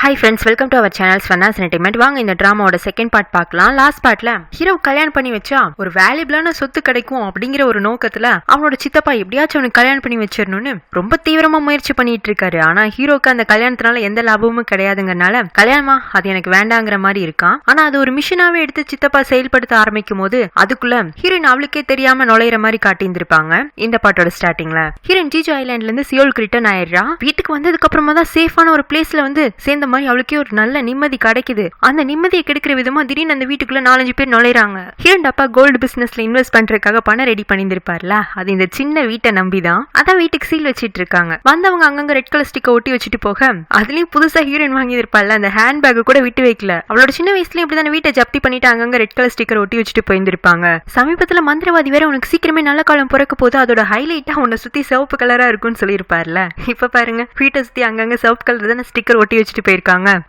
Hi friends, welcome to our channel Funnas entertainment. வாங்க இந்த டிராமாவோட செகண்ட் பார்ட் பார்க்கலாம். லாஸ்ட் பார்ட்ல ஹீரோ கல்யாணம் பண்ணி வச்சா ஒரு வேல்யூபிளான சொத்து கிடைக்கும் அப்படிங்கிற ஒரு நோக்கத்துல அவனோட சித்தப்பா எப்படியாச்சும் அவனுக்கு கல்யாணம் பண்ணி வச்சிடணும்னு ரொம்ப தீவிரமா முயற்சி பண்ணிட்டு இருக்காரு. ஆனா ஹீரோக்கு அந்த கல்யாணத்தினால எந்த லாபமும் கிடையாதுங்கறனால கல்யாணமா அது எனக்கு வேண்டாங்கிற மாதிரி இருக்கான். ஆனா அது ஒரு மிஷினாவே எடுத்து சித்தப்பா செயல்படுத்த ஆரம்பிக்கும் போது அதுக்குள்ள ஹீரோயின் அவளுக்கே தெரியாம நுழையிற மாதிரி காட்டியிருந்திருப்பாங்க. இந்த பாட்டோட ஸ்டார்டிங்ல ஹீரோயின் ஜீஜோ ஐலாண்ட்ல இருந்து சியோலுக்கு ரிட்டர்ன் ஆயிடுறா. வீட்டுக்கு வந்ததுக்கு அப்புறமா தான் சேஃபான ஒரு பிளேஸ்ல வந்து சேர்ந்த மாதிரி அவளுக்கே ஒரு நல்ல நிம்மதி கிடைக்குது. அந்த நிம்மதியை கெடுக்கிற விதமா திடீர்னு அந்த வீட்டுக்குள்ள 4-5 பேர் நுழைறாங்க. ஹீரோயின் அப்பா கோல்டு பிசினஸ்ல இன்வெஸ்ட் பண்றதுக்காக பணம் ரெடி பண்ணிருப்பார்ல, அது இந்த சின்ன வீட்டை நம்பிதான். அதான் வீட்டுக்கு சீல் வச்சிட்டு இருக்காங்க. வந்தவங்க அங்கங்க ரெட் கலர் ஸ்டிக்கர் ஒட்டி வச்சுட்டு போக அதுலயும் புதுசா ஹீரோயின் வாங்கி இருப்பாள் அந்த ஹேண்ட் பேக் கூட விட்டு வைக்கல. அவளோட சின்ன வயசுலயும் இப்படிதான் வீட்டை ஜப்தி பண்ணிட்டு அங்கங்க ரெட் கலர் ஸ்டிக்கர் ஒட்டி வச்சுட்டு போயிருந்திருப்பாங்க. சமீபத்துல மந்திரவாதி வேற உனக்கு சீக்கிரமே நல்ல காலம் பிறக்க போது அதோட ஹைலைட்டா உன்னை சுத்தி சிவப்பு கலரா இருக்கும்னு சொல்லியிருப்பார்ல. இப்ப பாருங்க வீட்டை சுத்தி அங்கங்க சிவப்பு கலர் தானே ஸ்டிக்கர் ஒட்டி வச்சுட்டு போயிருக்காங்க.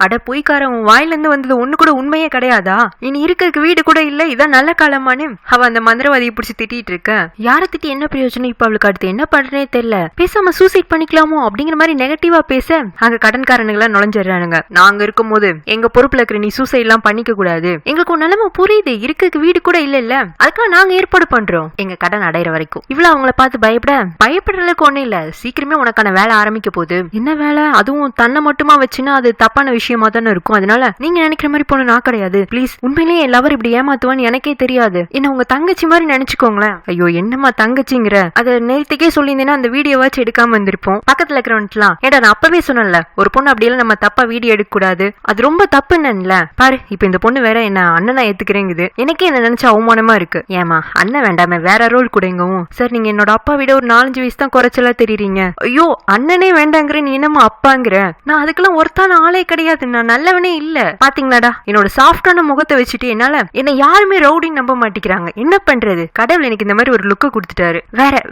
அட பொய்க்கார, உன் வாயில இருந்து வந்தது ஒண்ணு கூட உண்மையே கிடையாதா? இனி இருக்கிறதுக்கு வீடு கூட இல்ல, இதான் நல்ல காலமானு அவ அந்த மந்திரவாதியை பிடிச்சி திட்டிட்டு இருக்க. யார திட்டி என்ன பிரயோஜனம்? இப்ப அவளுக்கு அடுத்து என்ன பண்றேனே தெரியல. பேசாம சூசைட் பண்ணிக்கலாமோ அப்படிங்கிற மாதிரி நெகட்டிவா பேச அங்க கடன்காரனுங்களா நுழைஞ்சிடறானுங்க. நாங்க இருக்கும் போது எங்க பொறுப்புல இருக்கிற நீ சூசைட் எல்லாம் பண்ணிக்க கூடாது. எங்களுக்கு ஒரு நிலைமை புரியுது, இருக்கிறதுக்கு வீடு கூட இல்ல இல்ல, அதுக்காக நாங்க ஏற்பாடு பண்றோம் எங்க கடன் அடையிற வரைக்கும். இவ்வளவு அவங்கள பார்த்து பயப்படுற அளவுக்கு ஒண்ணு இல்ல. சீக்கிரமே உனக்கான வேலை ஆரம்பிக்க போகுது. என்ன வேலை? அதுவும் தன்னை மட்டுமா வச்சுன்னா அது தப்பான விஷயமா தானே இருக்கும். அதனால நீங்க நினைக்கிற மாதிரி பொண்ணு நான் கிடையாது. பிளீஸ், உண்மையிலேயே என் லவர் இப்படி ஏமாத்துவான்னு எனக்கே தெரியாது. என்ன உங்க தங்கச்சி மாதிரி நினைச்சுக்கோங்களேன். ஐயோ என்னமா தங்கச்சிங்கிற? அதை நேரத்துக்கே சொல்லியிருந்தேன்னா அந்த வீடியோவாச்சும் எடுக்காம வந்திருப்போம். பக்கத்துல இருக்கிறவன்ட்டுலாம் ஏடா நான் அப்பவே சொன்னேன்ல, ஒரு பொண்ணு அப்படியெல்லாம் நம்ம தப்பா வீடியோ எடுக்க கூடாது, அது ரொம்ப தப்புன்னு. பாரு இப்ப இந்த பொண்ணு வேற என்ன அண்ணனா ஏத்துக்கிறேங்குது. எனக்கே என்ன நினைச்சா அவமானமா இருக்கு. ஏமா அண்ணன் வேண்டாமே, வேற ரோல் கூடங்கவும். சார் நீங்க என்னோட அப்பா விட ஒரு 4-5 வயசு தான் குறைச்சலா தெரியுறீங்க. ஐயோ அண்ணனே வேண்டாங்கிற, நீ என்னமா அப்பாங்கிற? நான் அதுக்கெல்லாம் ஒருத்தான ஆளே கிடையாது, நான் நல்லவனே இல்ல. பாத்தீங்களாடா என்னோட சாஃப்டான முகத்தை வச்சுட்டு என்னால என்ன யாருமே ரவுடின்னு நம்ப மாட்டேங்கிறாங்க. என்ன பண்றது? கடவுள் எனக்கு இந்த மாதிரி ஒரு லுக்க கொடுத்துட்டாரு.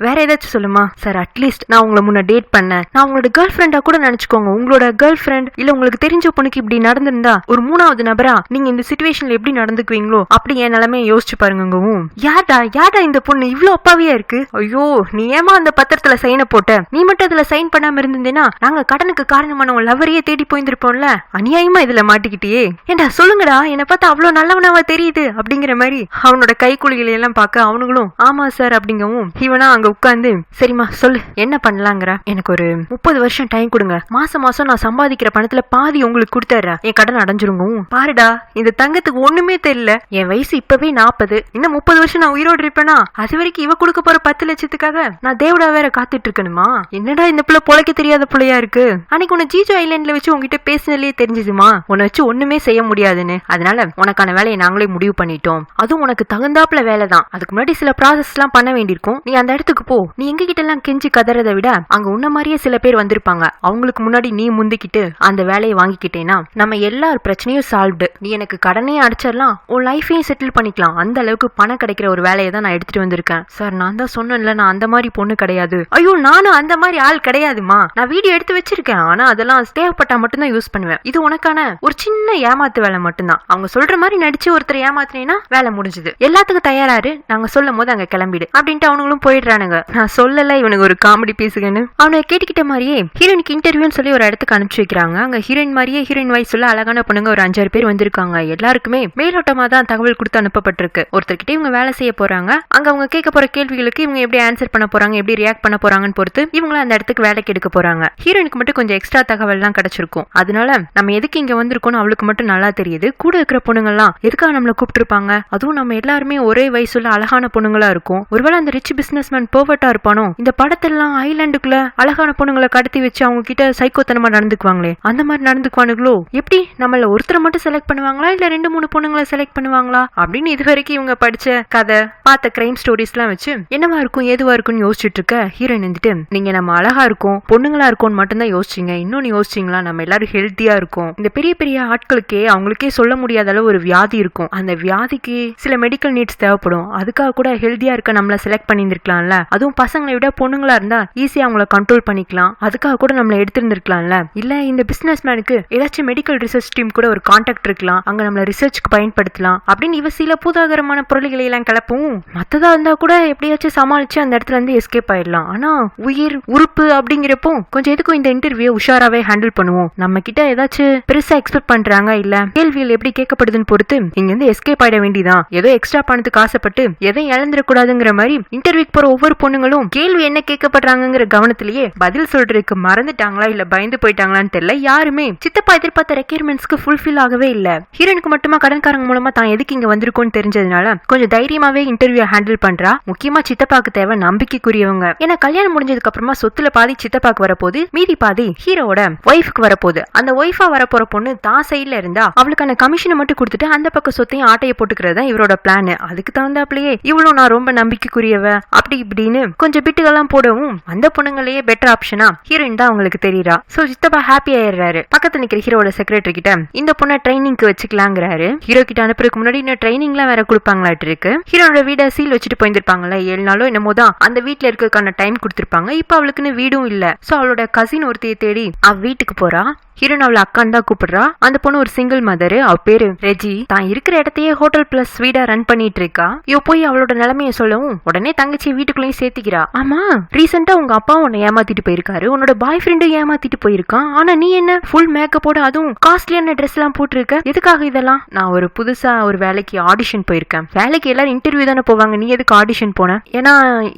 வேற ஏதாச்சும் சொல்லுமா? சார் அட்லீஸ்ட் நான் உங்களை முன்ன டேட் பண்ணேன், நான் உங்களோட கேர்ள் ஃப்ரெண்டா கூட நினைச்சுக்கோங்க. உங்களோட கேர்ள் ஃப்ரெண்ட் இல்ல உங்களுக்கு தெரிஞ்ச பொண்ணுக்கு இப்படி நடந்திருந்தா ஒரு 3வது நபரா நீங்க இந்த சிச்சுவேஷன்ல எப்படி நடந்துக்குவீங்களோ அப்படி என் நிலைமையை யோசிச்சு பாருங்கவும். யாடா இந்த பொண்ணு இவ்வளவு அப்பாவியா இருக்கு? ஐயோ நீ ஏமா அந்த பத்திரத்துல சைனை போட்ட? நீ மட்டும் அதுல சைன் பண்ணாம இருந்தேன்னா நாங்க கடனுக்கு காரணமான உன் லவரையே தேடி போயிருப்போம்ல. அநியாயமா இதுல மாட்டிக்கிட்டியே. ஏண்டா சொல்லுங்கடா, என்ன பார்த்தா அவ்வளவு நல்லவனாவா தெரியுது அப்படிங்கிற மாதிரி அவனோட கைக்குலிகளை எல்லாம் பார்க்க அவனுங்களும் ஆமா சார் அப்படிங்கவும் இவனா அங்க உட்கார்ந்து சரிமா சொல்லு என்ன பண்ணலாங்கிற? எனக்கு ஒரு 30 வருஷம் டைம் கொடுங்க, மாசம் நான் சம்பாதிக்கிற பணத்துல பாதி உங்களுக்கு கொடுத்துறேன், என் கடன் அடைஞ்சிருங்கவும். பாருடா இந்த தங்கத்துக்கு ஒண்ணுமே தெரியல, என் வயசு இப்பவே 40, இன்னும் 30 வருஷம் நான் உயிரோடு இருப்பேனா? அது வரைக்கும் இவ கொடுக்க போற 10 லட்சத்துக்காக நான் தேவடா வேற காத்துட்டு இருக்கணுமா? என்னடா இந்த பிள்ளை பொழைக்க தெரியாத பிள்ளையா இருக்கு. அன்னைக்கு உன்னை ஜீஜோ ஐலாண்ட்ல வச்சு உங்ககிட்ட பேசினதுலயே தெரிஞ்சுதுமா உன்னை வச்சு ஒண்ணுமே செய்ய முடியாதுன்னு. அதனால உனக்கான வேலையை நாங்களே முடிவு பண்ணிட்டோம். அதுவும் உனக்கு தகுந்தாப்புல வேலை தான். அதுக்கு முன்னாடி சில ப்ராசஸ் எல்லாம் பண்ண வேண்டியிருக்கும். நீ அந்த இடத்துக்கு போ. நீ எங்க கிட்ட எல்லாம் கெஞ்சி கதறதை விட அங்க உன்ன மாதிரியே சில பேர் வந்திருப்பாங்க, அவங்களுக்கு முன்னாடி நீ முந்திக்கிட்டு அந்த வேலையை வாங்கிக்கிட்டேன்னா நம்ம எல்லா பிரச்சனையும் சால்வ்டு. நீ எனக்கு கடனையும் அடிச்சிடலாம், உன் லைஃபையும் செட்டில் பண்ணிக்கலாம். அந்த அளவுக்கு பணம் கிடைக்கிற ஒரு வேலையை தான் நான் எடுத்துட்டு வந்திருக்கேன். சார் நான் தான் சொன்னேன்ல, நான் அந்த மாதிரி பொண்ணு கிடையாது. ஐயோ நானும் அந்த மாதிரி ஆள் கிடையாதுமா. நான் வீடியோ எடுத்து வச்சிருக்கேன், ஆனா அதெல்லாம் தேவைப்பட்டா மட்டும்தான் யூஸ் பண்ணுவேன். இது உனக்கான ஒரு சின்ன ஏமாத்து வேலை மட்டும்தான். அவங்க சொல்ற மாதிரி நடிச்சு ஒருத்தர் ஏமாத்தினேன்னா வேலை முடிஞ்சது. எல்லாத்துக்கும் தயாராரு, நாங்க சொல்லும் போது அங்க கிளம்பிடு அப்படின்ட்டு அவனுங்களும் போயிடுறானுங்க. நான் சொல்லல இவனுக்கு ஒரு காமெடி பீஸுன்னு. அவனை கேட்டுக்கிட்ட மாதிரியே ஹீரோயினுக்கு இன்டர்வியூன்னு சொல்லி ஒரு இடத்துக்கு அனுப்பிச்சு வைக்கிறாங்க. அங்க ஹீரோயின் மாதிரியே ஹீரோயின் வாய்ஸ் சொல்ல அழகான பொண்ணுங்க ஒரு 5-6 பேர் வந்திருக்காங்க. எல்லாருக்குமே மேலோட்டமா தான் தகவல் கொடுத்து அனுப்பப்பட்டிருக்கு. ஒருத்தர்கிட்ட இவங்க வேலை செய்ய போறாங்க. அங்க அவங்க கேட்க போற கேள்விகளுக்கு இவங்க எப்படி ஆன்சர் பண்ண போறாங்க, எப்படி ரியாக்ட் பண்ண போறாங்கன்னு பொறுத்து இவங்கள அந்த இடத்துக்கு வேலைக்கு எடுக்க போறாங்க. ஹீரோயினுக்கு மட்டும் கொஞ்சம் எக்ஸ்ட்ரா தகவல் எல்லாம் கிடைச்சிருக்கும். அதனால நம்ம எதுக்கு இங்க வந்திருக்கோம்னு அவளுக்கு மட்டும் நல்லா தெரியுது. கூட இருக்கிற பொண்ணுங்க எல்லாம் எதுக்காக நம்மள கூப்பிட்டு இருப்பாங்க? அதுவும் நம்ம எல்லாருமே ஒரே வயசுல அழகான பொண்ணுங்களா இருக்கும். ஒருவேளை அந்த ரிச் பிசினஸ் மேன் பெர்ஃபெக்ட்டா இருப்பானோ? இந்த படத்தெல்லாம் ஐலாண்டுக்குள்ள அழகான பொண்ணுங்களை கடத்தி வச்சு அவங்க கிட்ட சைக்கோத்தனமா நடந்துக்குவாங்களே, அந்த மாதிரி நடந்துக்குவானுங்களோ? எப்படி நம்மள ஒருத்தரை மட்டும் செலக்ட் பண்ணுவாங்களா இல்ல 2-3 பொண்ணுங்களை செலக்ட் பண்ணுவாங்களா அப்படின்னு இது வரைக்கும் இவங்க படிச்ச கதை பார்த்த கிரைம் ஸ்டோரிஸ் எல்லாம் வச்சு என்னவா இருக்கும் ஏதுவா இருக்கும்னு யோசிச்சுட்டு இருக்க ஹீரோயின் வந்துட்டு நீங்க நம்ம அழகா இருக்கும் பொண்ணுங்களா இருக்கும் மட்டும்தான் யோசிச்சீங்க, இன்னொன்னு யோசிச்சீங்களா நம்ம எல்லாரும் ஹெல்த்தியா இருக்கும். இந்த பெரிய பெரிய ஆட்களுக்கே அவங்களுக்கே சொல்ல முடியாத அளவு ஒரு வியாதி இருக்கும். அந்த வியாதிக்கு சில மெடிக்கல் நீட்ஸ் தேவைப்படும். அதுக்காக கூட ஹெல்த்தியா இருக்க நம்மள செலக்ட் பண்ணிருக்கலாம்ல. அதுவும் பசங்களை விட பொண்ணுங்களா இருந்தா ஈஸியா அவங்கள கண்ட்ரோல் பண்ணிக்கலாம். அதுக்காக கூட நம்மள எடுத்திருந்திருக்கலாம்ல. இல்ல இந்த பிசினஸ் மேனுக்கு ஏதாச்சும் மெடிக்கல் ரிசர்ச் டீம் கூட ஒரு கான்டாக்ட் இருக்கலாம், அங்க நம்மள ரிசர்ச்க்கு பயன்படுத்தலாம் அப்படின்னு இவ சில பூதாகரமான பொருள்களை எல்லாம் கிளப்பவும் மத்ததா இருந்தா கூட எப்படியாச்சும் சமாளிச்சு அந்த இடத்துல இருந்து எஸ்கேப் ஆயிடலாம். ஆனா உயிர் உறுப்பு அப்படிங்கிறப்போ கொஞ்சம் எதுக்கும் இந்த இன்டர்வியூ உஷாராவே ஹேண்டில் பண்ணுவோம். நம்ம உங்ககிட்ட ஏதாச்சும் பெருசா எக்ஸ்பெக்ட் பண்றாங்க இல்ல கேள்விகள் எப்படி கேட்கப்படுதுன்னு பொறுத்து இங்க இருந்து எஸ்கேப் ஆயிட வேண்டியதான். ஏதோ எக்ஸ்ட்ரா பணத்துக்கு ஆசைப்பட்டு எதையும் இழந்துடக்கூடாதுங்கிற மாதிரி இன்டர்வியூக்கு போற ஒவ்வொரு பொண்ணுங்களும் கேள்வி என்ன கேட்கப்படுறாங்கிற கவனத்திலேயே பதில் சொல்றதுக்கு மறந்துட்டாங்களா இல்ல பயந்து போயிட்டாங்களான்னு தெரியல. யாருமே சித்தப்பா எதிர்பார்த்த ரெக்யர்மெண்ட்ஸ்க்கு ஃபுல்ஃபில் ஆகவே இல்ல. ஹீரோனுக்கு மட்டுமா கடன்காரங்க மூலமா தான் எதுக்கு இங்க வந்திருக்கோன்னு தெரிஞ்சதுனால கொஞ்சம் தைரியமாவே இன்டர்வியூ ஹேண்டில் பண்றா. முக்கியமா சித்தப்பாக்கு தேவை நம்பிக்கைக்குரியவங்க. ஏன்னா கல்யாணம் முடிஞ்சதுக்கு அப்புறமா சொத்துல பாதி சித்தப்பாக்கு வரப்போது, மீதி பாதி ஹீரோட ஒய்ஃப்க்கு வரப்போகுது. அந்த ஒய்ஃபா வரப்போற பொண்ணு தான் சைட்ல இருந்தா அவளுக்கான கமிஷனை மட்டும் கொடுத்துட்டு அந்த பக்கம் சொத்தையும் ஆட்டையை போட்டுக்கிறதா இவரோட பிளான். அதுக்கு தகுந்தாப்லயே இவ்வளவு நான் ரொம்ப நம்பிக்கைக்குரியவ அப்படி இப்படின்னு கொஞ்சம் பிட்டுகள்லாம் போடவும் அந்த பொண்ணுங்களையே பெட்டர் ஆப்ஷனா ஹீரோயின் தான் அவங்களுக்கு தெரியுறா. சோ சித்தப்பா ஹாப்பி ஆயிடுறாரு. பக்கத்துல நிக்கிற ஹீரோட செக்ரட்டரி கிட்ட இந்த பொண்ணை ட்ரைனிங்க்கு வச்சுக்கலாங்கிறாரு. ஹீரோ கிட்ட அனுப்புறதுக்கு முன்னாடி இன்னும் ட்ரைனிங் எல்லாம் வேற கொடுப்பாங்களாட்டு இருக்கு. ஹீரோட வீட சீல் வச்சுட்டு போயிருப்பாங்கல்ல 7 நாளோ என்னமோ தான் அந்த வீட்டுல இருக்கிறதுக்கான டைம் கொடுத்திருப்பாங்க. இப்ப அவளுக்குன்னு வீடும் இல்ல. சோ அவளோட கசின் ஒருத்தைய தேடி அவ வீட்டுக்கு போறா. ஹீரோன் அவளை அக்கான்னு தான் கூப்பிடுறா. அந்த பொண்ணு ஒரு சிங்கிள் மதர். அவ பேரு ரெஜி. தான் இருக்கிற இடத்தையே ஹோட்டல் பிளஸ் வீடா ரன் பண்ணிட்டு இருக்கா. இவ போய் அவளோட நிலைமைய சொல்லவும் உடனே தங்கச்சி வீட்டுக்குள்ளேயும் சேர்த்திக்கிறா. ஆமா, ரீசெண்டா உங்க அப்பா உன்னை ஏமாத்திட்டு போயிருக்காரு, உன்னோட பாய் ஃப்ரெண்டும் ஏமாத்திட்டு போயிருக்கான். ஆனா நீ என்ன ஃபுல் மேக்கப்போட அதுவும் காஸ்ட்லியான ட்ரெஸ் எல்லாம் போட்டிருக்க, எதுக்காக இதெல்லாம்? நான் ஒரு புதுசா ஒரு வேலைக்கு ஆடிஷன் போயிருக்கேன். வேலைக்கு எல்லாரும் இன்டர்வியூ தானே போவாங்க, நீ எதுக்கு ஆடிஷன் போன? ஏன்னா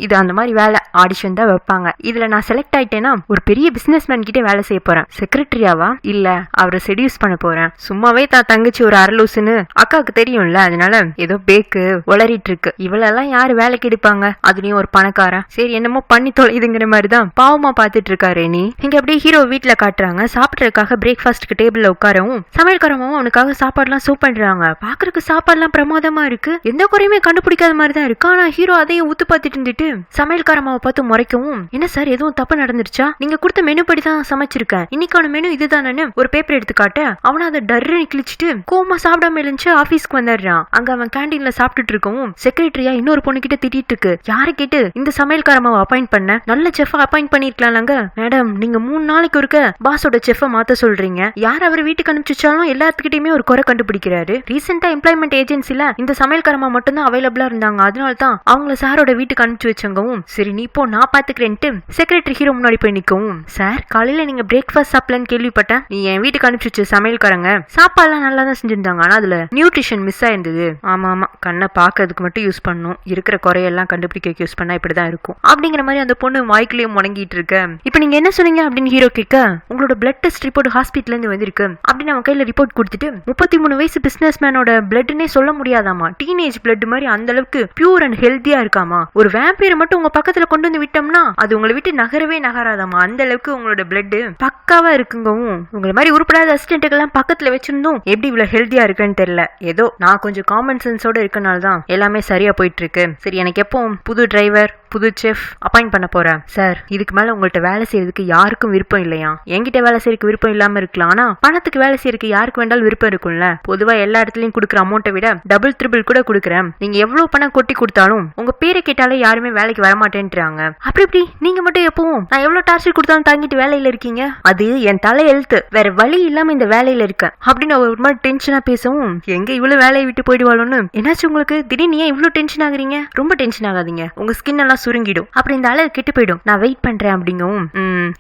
இது அந்த மாதிரி வேலை ஆடிஷன் தான் வைப்பாங்க. இதுல நான் செலக்ட் ஆயிட்டேன்னா ஒரு பெரிய பிசினஸ் மேன் கிட்ட வேலை செய்ய போறேன். செக்ரட்டரியாவா? இல்ல, அவரை செடியூஸ் பண்ண போறேன். சும்மாவே தான் தங்கச்சி ஒரு அரலூசுன்னு அக்காவுக்கு தெரியும்ல, அதனால ஏதோ பேக்கு உளறிட்டு இருக்கு. இவளெல்லாம் யாரு வேலைக்கு எடுப்பாங்க, அதுலயும் ஒரு பணக்காரன். சரி என்னமோ பண்ணி தொலைதுங்கிற மாதிரிதான் பாவமா பாத்துட்டு இருக்காரு. நீ இங்க அப்படியே ஹீரோ வீட்டுல காட்டுறாங்க. சாப்பிடறதுக்காக பிரேக்ஃபாஸ்ட்க்கு டேபிள்ல உட்காரவும் சமையல்காரமாவும் அவனுக்காக சாப்பாடுலாம் சூப் பண்றாங்க. பாக்குறதுக்கு சாப்பாடுலாம் பிரமாதமா இருக்கு, எந்த குறையுமே கண்டுபிடிக்காத மாதிரி தான் இருக்கு. ஆனா ஹீரோ அதையும் ஊத்து பாத்துட்டு இருந்துட்டு சமையல்காரமாவை பார்த்து முறைக்கவும், என்ன சார் எதுவும் தப்பு நடந்துருச்சா? நீங்க கொடுத்த மெனு படி தான் சமைச்சிருக்கேன், இன்னைக்கான மெனு இதுதான் ஒரு பேப்பர் எடுத்து காட்ட அவன அதை டர்ன்னு கிழிச்சிட்டு கோமா சாப்பிடாம எழுந்து ஆபீஸ்க்கு வந்துடுறான். அங்க அவன் கேண்டீன்ல சாப்பிட்டுட்டு இருக்கவும் செக்ரட்டரியா இன்னொரு பொண்ணு கிட்ட திட்டிட்டு இருக்கு. யாரு கேட்டு இந்த சமையல்காரமாவை அப்பாயிண்ட் பண்ண? நல்ல செஃப் அப்பாயிண்ட் பண்ணிருக்கலாம்ங்க மேடம், நீங்க 3 நாளைக்கு ஒருக்க பாஸோட செஃப்பை மாத்த சொல்றீங்க. யார் அவர் வீட்டுக்கு அனுப்பிச்சாலும் எல்லாத்துக்கிட்டையுமே ஒரு குறை கண்டுபிடிக்கிறாரு. ரீசெண்டா எம்ப்ளாய்மெண்ட் ஏஜென்சில இந்த சமையல்காரமா மட்டும் தான் அவைலபிளா இருந்தாங்க, அதனால தான் அவங்கள சாரோட வீட்டுக்கு அனுப்பிச்சு வச்சங்கவும், சரி நீ போ நான் பாத்துக்கிறேன்ட்டு செக்ரட்டரி ஹீரோ முன்னாடி போய் நிக்கவும், சார் காலையில நீங்க பிரேக்ஃபாஸ்ட் சாப்பிடலன்னு கேள்விப்பட்டேன், நீ என் வீட்டுக்கு அனுப்பிச்சு சமையல்காரங்க சாப்பாடுலாம் நல்லா தான் செஞ்சிருந்தாங்க, ஆனா அதுல நியூட்ரிஷன் மிஸ் ஆயிருந்தது. ஆமா ஆமா, கண்ணை பாக்கிறதுக்கு மட்டும் யூஸ் பண்ணும், இருக்கிற குறையெல்லாம் கண்டுபிடிக்க யூஸ் பண்ணா இப்படிதான் இருக்கும் அப்படிங்கிற மாதிரி அந்த பொண்ணு வாய்க்குலயும் முடங்கிட்டு இருக்க. இப்ப நீங்க என்ன சொன்னீங்க அப்படின்னு ஹீரோ கேட்க, உங்களோட பிளட் டெஸ்ட் ரிப்போர்ட் ஹாஸ்பிட்டல்ல இருந்து வந்திருக்கு அப்படின்னு அவன் கையில ரிப்போர்ட் கொடுத்துட்டு, 33 வயசு பிசினஸ் மேனோட பிளட்னே சொல்ல முடியாதாமா, டீனேஜ் பிளட் மாதிரி அந்த அளவுக்கு பியூர் அண்ட் ஹெல்த்தியா இருக்காமா. ஒரு வேம்பையரை மட்டும் உங்க பக்கத்துல கொண்டு வந்து விட்டோம்னா அது உங்களை விட்டு நகரவே நகராதாமா, அந்த அளவுக்கு உங்களோட பிளட் பக்காவா இருக்குங்கவும், உங்களை மாதிரி உருப்படாத அசிஸ்டன்ட்டுக்கெல்லாம் பக்கத்துல வச்சிருந்தோம் எப்படி இவ்வளவு ஹெல்த்தியா இருக்குன்னு தெரியல. ஏதோ நான் கொஞ்சம் காமன் சென்ஸோட இருக்கனால தான் எல்லாமே சரியா போயிட்டு இருக்கு. சரி எனக்கு எப்போ புது டிரைவர் புது செஃப் அப்பாயிண்ட் பண்ண போறேன் சார். இதுக்கு மேல உங்கள்ட்ட வேலை செய்யறதுக்கு யாருக்கும் விருப்பம் இல்லையா? என்கிட்ட வேலை செய்யறதுக்கு விருப்பம் இல்லாம இருக்கலாம், ஆனா பணத்துக்கு வேலை செய்யறதுக்கு யாருக்கு வேண்டாலும் விருப்பம் இருக்கும்ல. பொதுவா எல்லா இடத்துலயும் கொடுக்குற அமௌண்ட்டை விட டபுள் ட்ரிபிள் கூட கொடுக்குறேன். நீங்க எவ்வளவு பணம் கொட்டி கொடுத்தாலும் உங்க பேரை கேட்டாலே யாருமே வேலைக்கு வரமாட்டேன்றாங்க. அப்படி இப்படி நீங்க மட்டும் எப்பவும் நான் எவ்வளவு டார்ச்சர் கொடுத்தாலும் தாங்கிட்டு வேலையில இருக்கீங்க. அது என் தலை எழுத்து, வேற வழி இல்லாம இந்த வேலையில இருக்கேன் அப்படின்னு ஒரு மாதிரி டென்ஷனா பேசவும், எங்க இவ்வளவு வேலையை விட்டு போயிடுவாளோன்னு. என்னாச்சு உங்களுக்கு திடீர்னு ஏன் இவ்வளவு டென்ஷன் ஆகுறீங்க? ரொம்ப டென்ஷன் ஆகாதீங்க, உங்க ஸ்கின் எல்லாம் சுருங்கிடும், அப்படி இந்த அளவு கெட்டு போயிடும், நான் வெயிட் பண்றேன் அப்படிங்கவும்,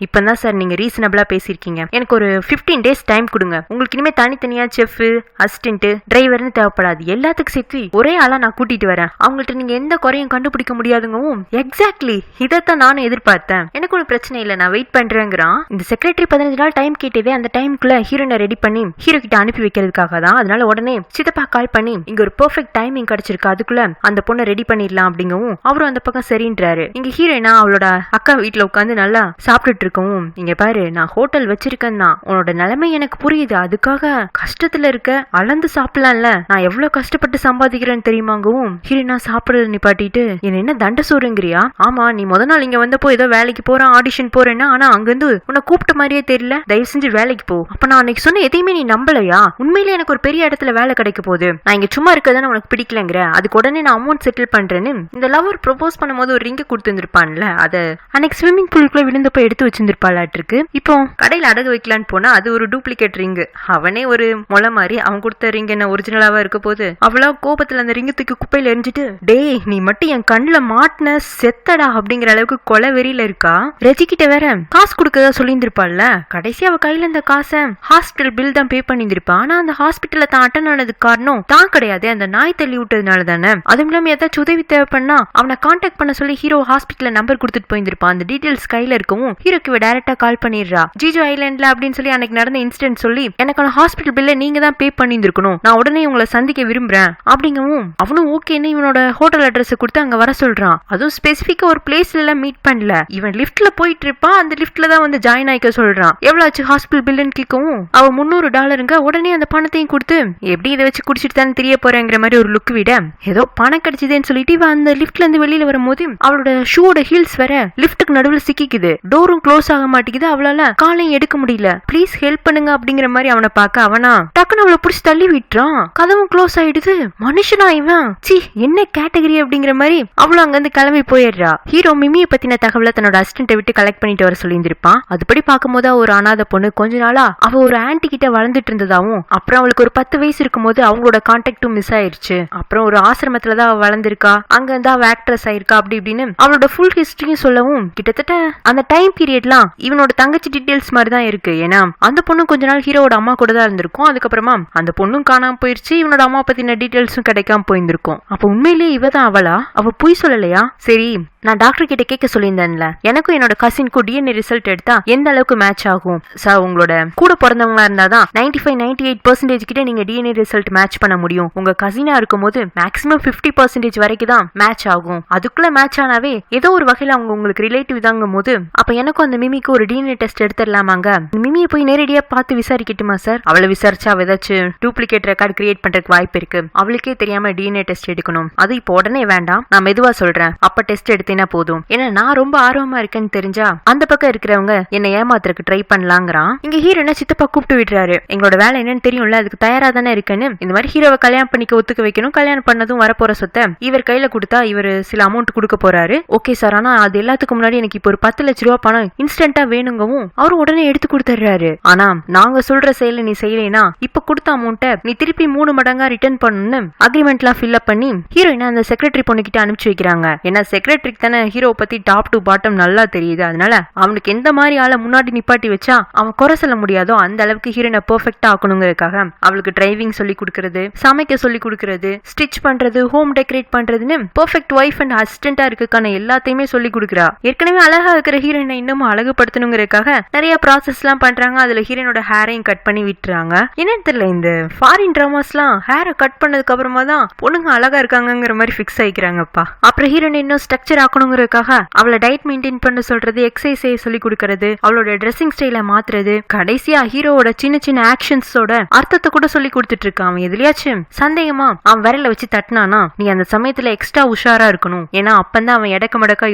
இப்பதான் சார் நீங்க ரீசனபிளா பேசிருக்கீங்க, எனக்கு ஒரு 15 days டைம் கொடுங்க. உங்களுக்கு இனிமே தனித்தனியா செஃப் அசிஸ்டன்ட் டிரைவர்னு தேவைப்படாது, எல்லாத்துக்கும் சேர்த்து ஒரே ஆளா நான் கூட்டிட்டு வரேன். அவங்கள்ட்ட நீங்க எந்த குறையும் கண்டுபிடிக்க முடியாதுங்கவும், எக்ஸாக்ட்லி இதைத்தான் நானும் எதிர்பார்த்தேன், எனக்கு ஒரு பிரச்சனை இல்லை நான் வெயிட் பண்றேங்கிறான். இந்த செக்ரட்டரி 15 நாள் டைம் கேட்டதே அந்த டைமுக்குள்ள ஹீரோனை ரெடி பண்ணி ஹீரோ கிட்ட அனுப்பி வைக்கிறதுக்காக தான். அதனால உடனே சித்தப்பா கால் பண்ணி இங்க ஒரு பெர்ஃபெக்ட் டைமிங் கிடைச்சிருக்கு, அதுக்குள்ள அந்த பொண்ணை ரெடி பண்ணிடலாம் அப்படிங்கவும் அவரும் அந்த பக்கம் சரின்றாரு. இங்க ஹீரோயினா அவளோட அக்கா வீட்டுல உட்காந்து நல்லா சாப்பிட்டுட்டு இருக்கவும், இங்க பாரு நான் ஹோட்டல் வச்சிருக்கேன் தான், உன்னோட நிலைமை எனக்கு புரியுது, அதுக்காக கஷ்டத்துல இருக்க அளந்து சாப்பிடலாம்ல, நான் எவ்வளவு கஷ்டப்பட்டு சம்பாதிக்கிறேன்னு தெரியுமாங்கவும், ஹீரோயினா சாப்பிடுறது நிப்பாட்டிட்டு என்ன தண்ட சோறுங்கிறியா? ஆமா நீ முத நாள் இங்க வந்தப்போ ஏதோ வேலைக்கு போறேன் ஆடிஷன் போறேன்னா, ஆனா அங்கிருந்து உன்னை கூப்பிட்ட மாதிரியே தெரியல, தயவு செஞ்சு வேலைக்கு போ. அப்ப நான் அன்னைக்கு சொன்ன எதையுமே நீ நம்பலையா? உண்மையிலே எனக்கு ஒரு பெரிய இடத்துல வேலை கிடைக்க போகுது, நான் இங்க சும்மா இருக்கதானே உனக்கு பிடிக்கலங்கிற, அதுக்கு உடனே நான் அமௌண்ட் செட்டில் பண்றேன்னு இந்த லவர் ப்ரொபோஸ் பண்ணும்போது ஒரு ரிங்க கொடுத்துருப்பான்ல, அத அன்னைக்கு ஸ்விம்மிங் பூலுக்குள்ள விழுந்தப்ப எடுத்து வச்சிருந்திருப்பாளாட்டிருக்கு. இப்போ கடையில அடகு வைக்கலான்னு போனா அது ஒரு டூப்ளிகேட் ரிங்கு. அவனே ஒரு மொளை மாதிரி அவன் கொடுத்த ரிங் என்ன ஒரிஜினலாவா இருக்க போது அவ்வளோ கோபத்துல அந்த ரிங்க தூக்கி குப்பையில எரிஞ்சிட்டு, டேய் நீ மட்டும் என் கண்ணுல மாட்டின செத்தடா அப்படிங்கிற அளவுக்கு கொலை வெறியில இருக்கா. ரெஜி கிட்ட வேற காசு கொடுக்கறதா சொல்லியிருந்திருப்பாள்ல. கடைசி அவ கையில இந்த காசை ஹாஸ்பிட்டல் பில் தான் பே பண்ணியிருந்திருப்பா. ஆனா அந்த ஹாஸ்பிட்டல்ல தான் அட்டன் ஆனதுக்கு காரணம் தான் கிடையாது, அந்த நாய் தள்ளி விட்டதுனால தானே. அதுவும் இல்லாம ஏதாச்சும் உதவி தேவைப்பண்ணா அவனை கான்டாக்ட் பண்ண சொல்லி ஹீரோ ஹாஸ்பிட்டல்ல நம்பர் கொடுத்துட்டு போயிருந்திருப்பான். அந்த டீடைல்ஸ் கையில இருக்கவும் ஹீரோக்கு டைரக்டா கால் பண்ணிடுறா. ஜிஜோ ஐலாண்ட்ல அப்படின்னு சொல்லி அன்னைக்கு நடந்த இன்சிடென்ட் சொல்லி எனக்கான ஹாஸ்பிட்டல் பில்ல நீங்க தான் பே பண்ணியிருக்கணும், நான் உடனே உங்களை சந்திக்க விரும்புறேன் அப்படிங்கவும் அவனும் ஓகேன்னு இவனோட ஹோட்டல் அட்ரஸ் கொடுத்து அங்க வர சொல்றான். அதுவும் ஸ்பெசிபிக்கா ஒரு பிளேஸ்ல எல்லாம் மீட் பண்ணல, இவன் லிஃப்ட்ல போயிட்டு இருப்பான், அந்த லிஃப்ட்ல தான் வந்து ஜாயின் ஆயிக்க சொல்றான். எவ்வளவு ஆச்சு ஹாஸ்பிட்டல் பில்லுன்னு கேட்கவும் அவ $300 உடனே அந்த பணத்தையும் கொடுத்து எப்படி இதை வச்சு குடிச்சிட்டு தான் தெரிய போறேங்கிற மாதிரி ஒரு லுக் விட ஏதோ பணம் கிடைச்சதுன்னு சொல்லிட்டு இவன் அந்த லிஃப்ட்ல இருந்து வெளியில வரும்போது அவளோட ஷூட ஹீல்ஸ் வர லிஃப்ட்டுக்கு நடுவில் சிக்கிக்குது. டோரும் க்ளோஸ் ஆக மாட்டேங்குது, அவளால காலையும் எடுக்க முடியல. ப்ளீஸ் ஹெல்ப் பண்ணுங்க அப்படிங்கிற மாதிரி அவனை பார்க்க அவனா டக்குன்னு அவளை புடிச்சு தள்ளி விட்டுறான். கதவும் க்ளோஸ் ஆயிடுது. மனுஷனா இவன் சி என்ன கேட்டகரி அப்படிங்கிற மாதிரி அவளும் அங்க இருந்து கிளம்பி போயிடுறா. ஹீரோ மிமியை பத்தின தகவலை தன்னோட அசிஸ்டன்ட்டை விட்டு கலெக்ட் பண்ணிட்டு வர சொல்லியிருந்திருப்பான். அதுபடி பார்க்கும்போது ஒரு அனாதை பொண்ணு கொஞ்ச நாளா அவ ஒரு ஆன்டி கிட்ட வளர்ந்துட்டு இருந்ததாவும், அப்புறம் அவளுக்கு ஒரு 10 வயசு இருக்கும் போது அவங்களோட கான்டாக்டும் மிஸ் ஆயிருச்சு. அப்புறம் ஒரு ஆசிரமத்துலதான் அவ வளர்ந்திருக்கா, அங்க இருந்தா அவ ஆக்ட்ரஸ் ஆயிருக்கா அப்படி இப்படின்னு அவளோட ஃபுல் ஹிஸ்டரியும் சொல்லவும் கிட்டத்தட்ட அந்த டைம் பீரியட்லாம் இவனோட தங்கச்சி டீடைல்ஸ் மாதிரி தான் இருக்கு. ஏன்னா அந்த பொண்ணு கொஞ்ச நாள் ஹீரோட அம்மா கூட தான் இருந்திருக்கும். அதுக்கப்புறமா அந்த பொண்ணும் காணாம போயிருச்சு, இவனோட அம்மா பத்தின டீடைல்ஸும் கிடைக்காம போயிருந்திருக்கும். அப்ப உண்மையிலேயே இவ தான் அவளா? அவ பொய் சொல்லலையா? சரி, நான் டாக்டர் கிட்ட கேட்க சொல்லியிருந்தேன்ல, எனக்கும் என்னோட கசின்க்கும் டிஎன்ஏ ரிசல்ட் எடுத்தா எந்த அளவுக்கு மேட்ச் ஆகும் சார்? உங்களோட கூட பிறந்தவங்களா இருந்தாதான் 95-98% கிட்ட நீங்க டிஎன்ஏ ரிசல்ட் மேட்ச் பண்ண முடியும். உங்க கசினா இருக்கும் போது மேக்ஸிமம் 50% வரைக்கும் தான் மேட்ச் ஆகும். அதுக்குள்ள மேட்ச் ஆனாவே ஏதோ ஒரு வகையில அவங்க உங்களுக்கு ரிலேட்டிவ் தாங்கும் போது அப்ப எனக்கும் அந்த மிமிக்கு ஒரு டிஎன்ஏ டெஸ்ட் எடுத்துடலாமாங்க? மிமியை போய் நேரடியா பார்த்து விசாரிக்கட்டுமா சார்? அவளை விசாரிச்சா அவ ஏதாச்சும் டூப்ளிகேட் ரெக்கார்டு கிரியேட் பண்றதுக்கு வாய்ப்பு இருக்கு. அவளுக்கே தெரியாம டிஎன்ஏ டெஸ்ட் எடுக்கணும். அது இப்போ உடனே வேண்டாம், நான் மெதுவா சொல்றேன், அப்ப டெஸ்ட் எடுத்து போதும். ஏன்னா நான் ரொம்ப ஆர்வமா இருக்கேன்னு தெரிஞ்சா அந்த பக்கம் இருக்கிறவங்க என்ன ஏமாத்துறதுக்கு ட்ரை பண்ணலாங்கிறான். இங்க ஹீரோனை சித்தப்பா கூப்பிட்டு விடுறாரு. எங்களோட வேலை என்னன்னு தெரியும்ல, அதுக்கு தயாரா தானே இருக்குன்னு. இந்த மாதிரி ஹீரோவை கல்யாணம் பண்ணிக்க ஒத்துக்க வைக்கணும். கல்யாணம் பண்ணதும் வரப்போற சொத்தை இவர் கையில கொடுத்தா இவர் சில அமௌண்ட் கொடுக்க போறாரு. ஓகே சார், ஆனா அது எல்லாத்துக்கும் முன்னாடி எனக்கு இப்போ ஒரு 10 லட்ச ரூபாய் பணம் இன்ஸ்டன்டா வேணுங்கவும் அவரும் உடனே எடுத்து கொடுத்துறாரு. ஆனா நாங்க சொல்ற செயலை நீ செய்யலைனா இப்ப கொடுத்த அமௌண்ட்டை நீ திருப்பி 3 மடங்கா ரிட்டர்ன் பண்ணணும்னு அக்ரிமெண்ட்லாம் ஃபில் அப் பண்ணி ஹீரோயினை அந்த செக்ரட்டரி பொண்ணு கிட்ட அனுப்பிச்சு வைக்கிறாங்க. ஏன்னா செக்ரட்டரிக்கு ஹீரோ பத்தி டாப் டு பாட்டம் நல்லா தெரியுது. அதனால அவனுக்கு எந்த மாதிரி ஆளை முன்னாடி நிப்பாட்டி வச்சா அவன் குறை சொல்ல முடியாதோ அந்த அளவுக்கு ஹீரோனை பெர்ஃபெக்ட்டா ஆக்கணுங்கிறதுக்காக அவளுக்கு டிரைவிங் சொல்லி கொடுக்கறது, சமைக்க சொல்லி கொடுக்கறது, ஸ்டிச் பண்றது, ஹோம் டெக்கரேட் பண்றதுன்னு பெர்ஃபெக்ட் வைஃப் அண்ட் அசிஸ்டண்டா இருக்கான எல்லாத்தையுமே சொல்லி கொடுக்குறா. ஏற்கனவே அழகா இருக்கிற ஹீரோயினை இன்னமும் அழகுபடுத்தணுங்கிறதுக்காக நிறைய ப்ராசஸ் எல்லாம் பண்றாங்க. அதுல ஹீரோனோட ஹேரையும் கட் பண்ணி விட்டுறாங்க. என்னன்னு தெரியல, இந்த ஃபாரின் டிராமாஸ்லாம் ஹேரை கட் பண்ணதுக்கு அப்புறமா தான் பொண்ணுங்க அழகா இருக்காங்கிற மாதிரி ஃபிக்ஸ் ஆயிக்கிறாங்கப்பா. அப்புறம் ஹீரோனை இன்னும் ஸ்ட்ரக்சர் ஆக்கணுங்கிறதுக்காக அவளை டயட் மெயின்டைன் பண்ண சொல்றது, எக்ஸசைஸ் செய்ய சொல்லி கொடுக்கறது, அவளோட ட்ரெஸ்ஸிங் ஸ்டைல மாத்துறது, கடைசியா ஹீரோவோட சின்ன சின்ன ஆக்ஷன்ஸோட அர்த்தத்தை கூட சொல்லி கொடுத்துட்டு இருக்கான். அவன் எதுலயாச்சும் சந்தேகமா அவன் விரல வச்சு தட்டினானா நீ அந்த சமயத்துல எக்ஸ்ட்ரா உஷாரா இருக்கணும். ஏன்னா அப்பந்தான் அவன் எடக்க மடக்கா